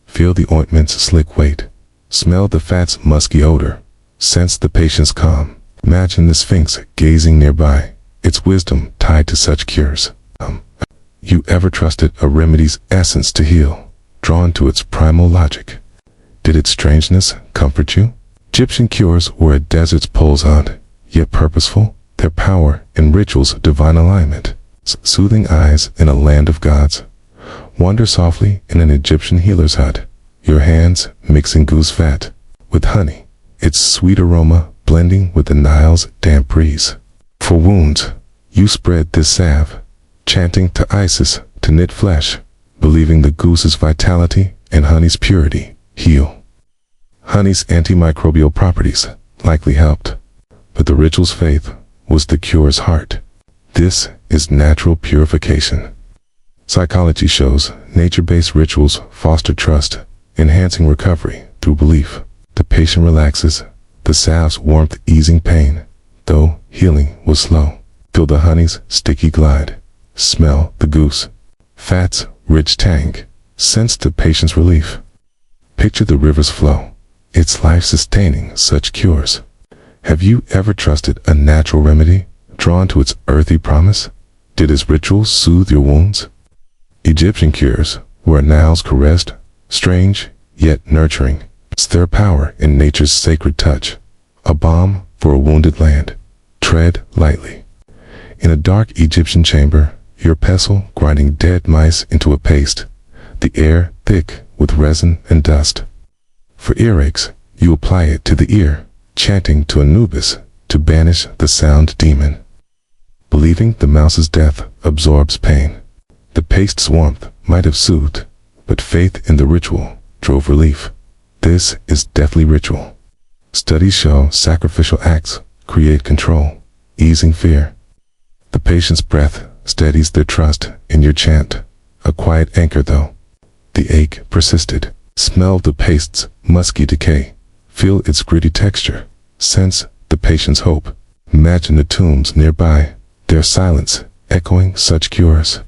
Feel the ointment's slick weight. Smell the fat's musky odor. Sense the patient's calm. Imagine the Sphinx gazing nearby, its wisdom tied to such cures. You ever trusted a remedy's essence to heal, drawn to its primal logic? Did its strangeness comfort you? Egyptian cures were a desert's pole's hunt, yet purposeful, their power in rituals of divine alignment. Soothing eyes in a land of gods. Wander softly in an Egyptian healer's hut, your hands mixing goose fat with honey, its sweet aroma blending with the Nile's damp breeze. For wounds, you spread this salve, chanting to Isis to knit flesh, believing the goose's vitality and honey's purity heal. Honey's antimicrobial properties likely helped, but the ritual's faith was the cure's heart. This is natural purification. Psychology shows nature-based rituals foster trust, enhancing recovery through belief. The patient relaxes, the salve's warmth easing pain, though healing was slow. Feel the honey's sticky glide. Smell the goose fat's rich tang. Sense the patient's relief. Picture the river's flow, its life-sustaining such cures. Have you ever trusted a natural remedy, drawn to its earthy promise? Did its rituals soothe your wounds? Egyptian cures were a Nile's caressed, strange yet nurturing. It's their power in nature's sacred touch, a balm for a wounded land. Tread lightly. In a dark Egyptian chamber, your pestle grinding dead mice into a paste, the air thick with resin and dust. For earaches, you apply it to the ear, chanting to Anubis to banish the sound demon. Believing the mouse's death absorbs pain. The paste's warmth might have soothed, but faith in the ritual drove relief. This is deathly ritual. Studies show sacrificial acts create control, easing fear. The patient's breath steadies their trust in your chant, a quiet anchor though. The ache persisted. Smell the paste's musky decay. Feel its gritty texture. Sense the patient's hope. Imagine the tombs nearby, their silence echoing such cures.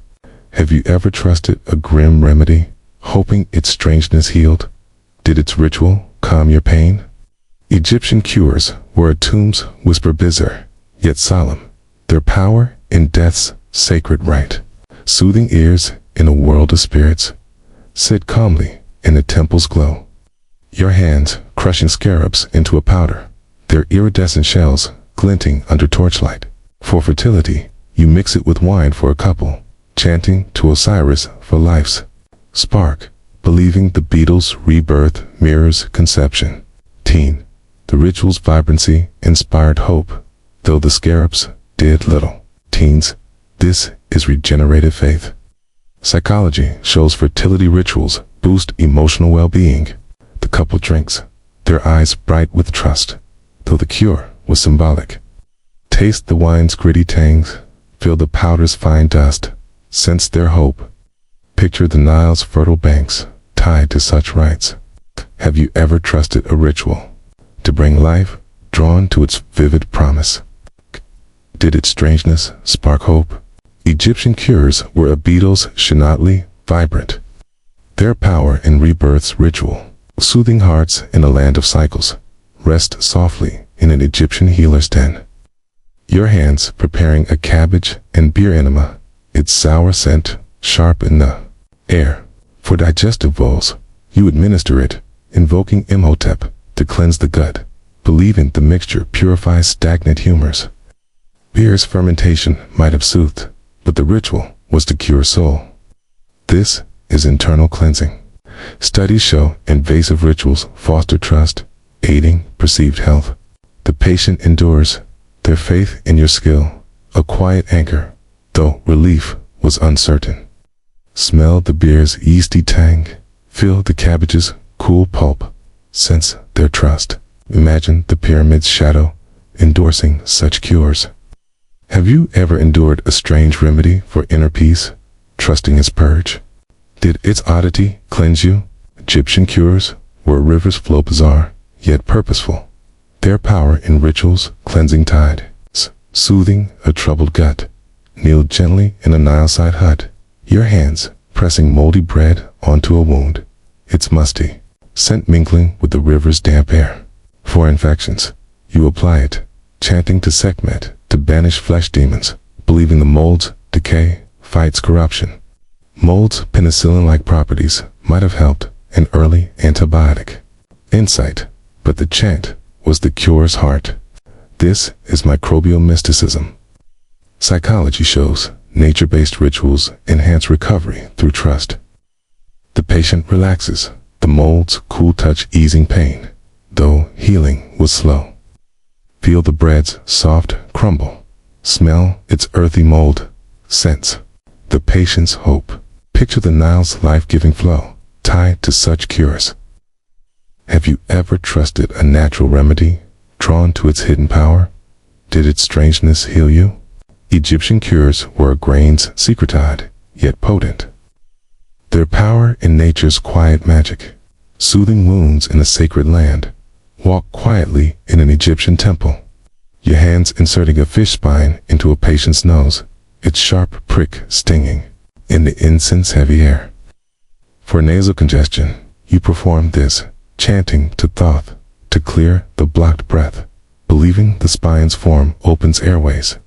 Have you ever trusted a grim remedy, hoping its strangeness healed? Did its ritual calm your pain? Egyptian cures were a tomb's whisper bizarre, yet solemn. Their power in death's sacred rite. Soothing ears in a world of spirits. Sit calmly in the temple's glow. Your hands crushing scarabs into a powder, their iridescent shells glinting under torchlight. For fertility, you mix it with wine for a couple, chanting to Osiris for life's spark, believing the beetle's rebirth mirrors conception. Teen, the ritual's vibrancy inspired hope, though the scarabs did little. Teens, this is regenerative faith. Psychology shows fertility rituals boost emotional well-being. The couple drinks, their eyes bright with trust, though the cure was symbolic. Taste the wine's gritty tangs, feel the powder's fine dust, sense their hope. Picture the Nile's fertile banks, tied to such rites. Have you ever trusted a ritual to bring life, drawn to its vivid promise? Did its strangeness spark hope? Egyptian cures were a beetle's chenotly vibrant. Their power in rebirth's ritual, soothing hearts in a land of cycles. Rest softly in an Egyptian healer's den. Your hands preparing a cabbage and beer enema, its sour scent sharp in the air. For digestive woes, you administer it, invoking Imhotep to cleanse the gut, believing the mixture purifies stagnant humors. Beer's fermentation might have soothed, but the ritual was to cure soul. This is internal cleansing. Studies show invasive rituals foster trust, aiding perceived health. The patient endures, their faith in your skill, a quiet anchor, though relief was uncertain. Smell the beer's yeasty tang, feel the cabbage's cool pulp, sense their trust. Imagine the pyramid's shadow, endorsing such cures. Have you ever endured a strange remedy for inner peace, trusting its purge? Did its oddity cleanse you? Egyptian cures where rivers flow bizarre, yet purposeful. Their power in rituals, cleansing tide, soothing a troubled gut. Kneel gently in a Nile-side hut, your hands pressing moldy bread onto a wound. It's musty, scent mingling with the river's damp air. For infections, you apply it, chanting to Sekhmet to banish flesh demons, believing the mold's decay fights corruption. Mold's penicillin-like properties might have helped an early antibiotic. Insight, but the chant was the cure's heart. This is microbial mysticism. Psychology shows nature-based rituals enhance recovery through trust. The patient relaxes, the mold's cool touch easing pain, though healing was slow. Feel the bread's soft crumble. Smell its earthy mold. Sense the patient's hope. Picture the Nile's life-giving flow, tied to such cures. Have you ever trusted a natural remedy, drawn to its hidden power? Did its strangeness heal you? Egyptian cures were a grain's secretide, yet potent. Their power in nature's quiet magic, soothing wounds in a sacred land. Walk quietly in an Egyptian temple, your hands inserting a fish spine into a patient's nose, its sharp prick stinging in the incense-heavy air. For nasal congestion, you perform this, chanting to Thoth to clear the blocked breath, believing the spine's form opens airways.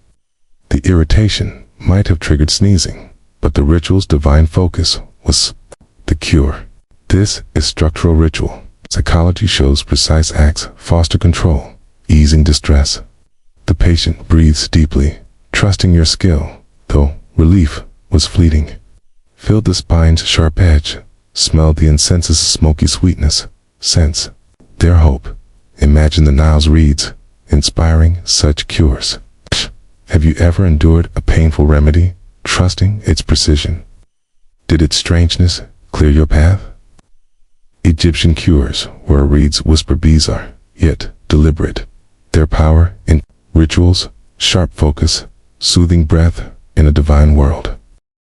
The irritation might have triggered sneezing, but the ritual's divine focus was the cure. This is structural ritual. Psychology shows precise acts foster control, easing distress. The patient breathes deeply, trusting your skill, though relief was fleeting. Feel the spine's sharp edge, smell the incense's smoky sweetness, sense their hope. Imagine the Nile's reeds, inspiring such cures. Have you ever endured a painful remedy, trusting its precision? Did its strangeness clear your path? Egyptian cures where reeds whisper bizarre, yet deliberate. Their power in rituals, sharp focus, soothing breath in a divine world.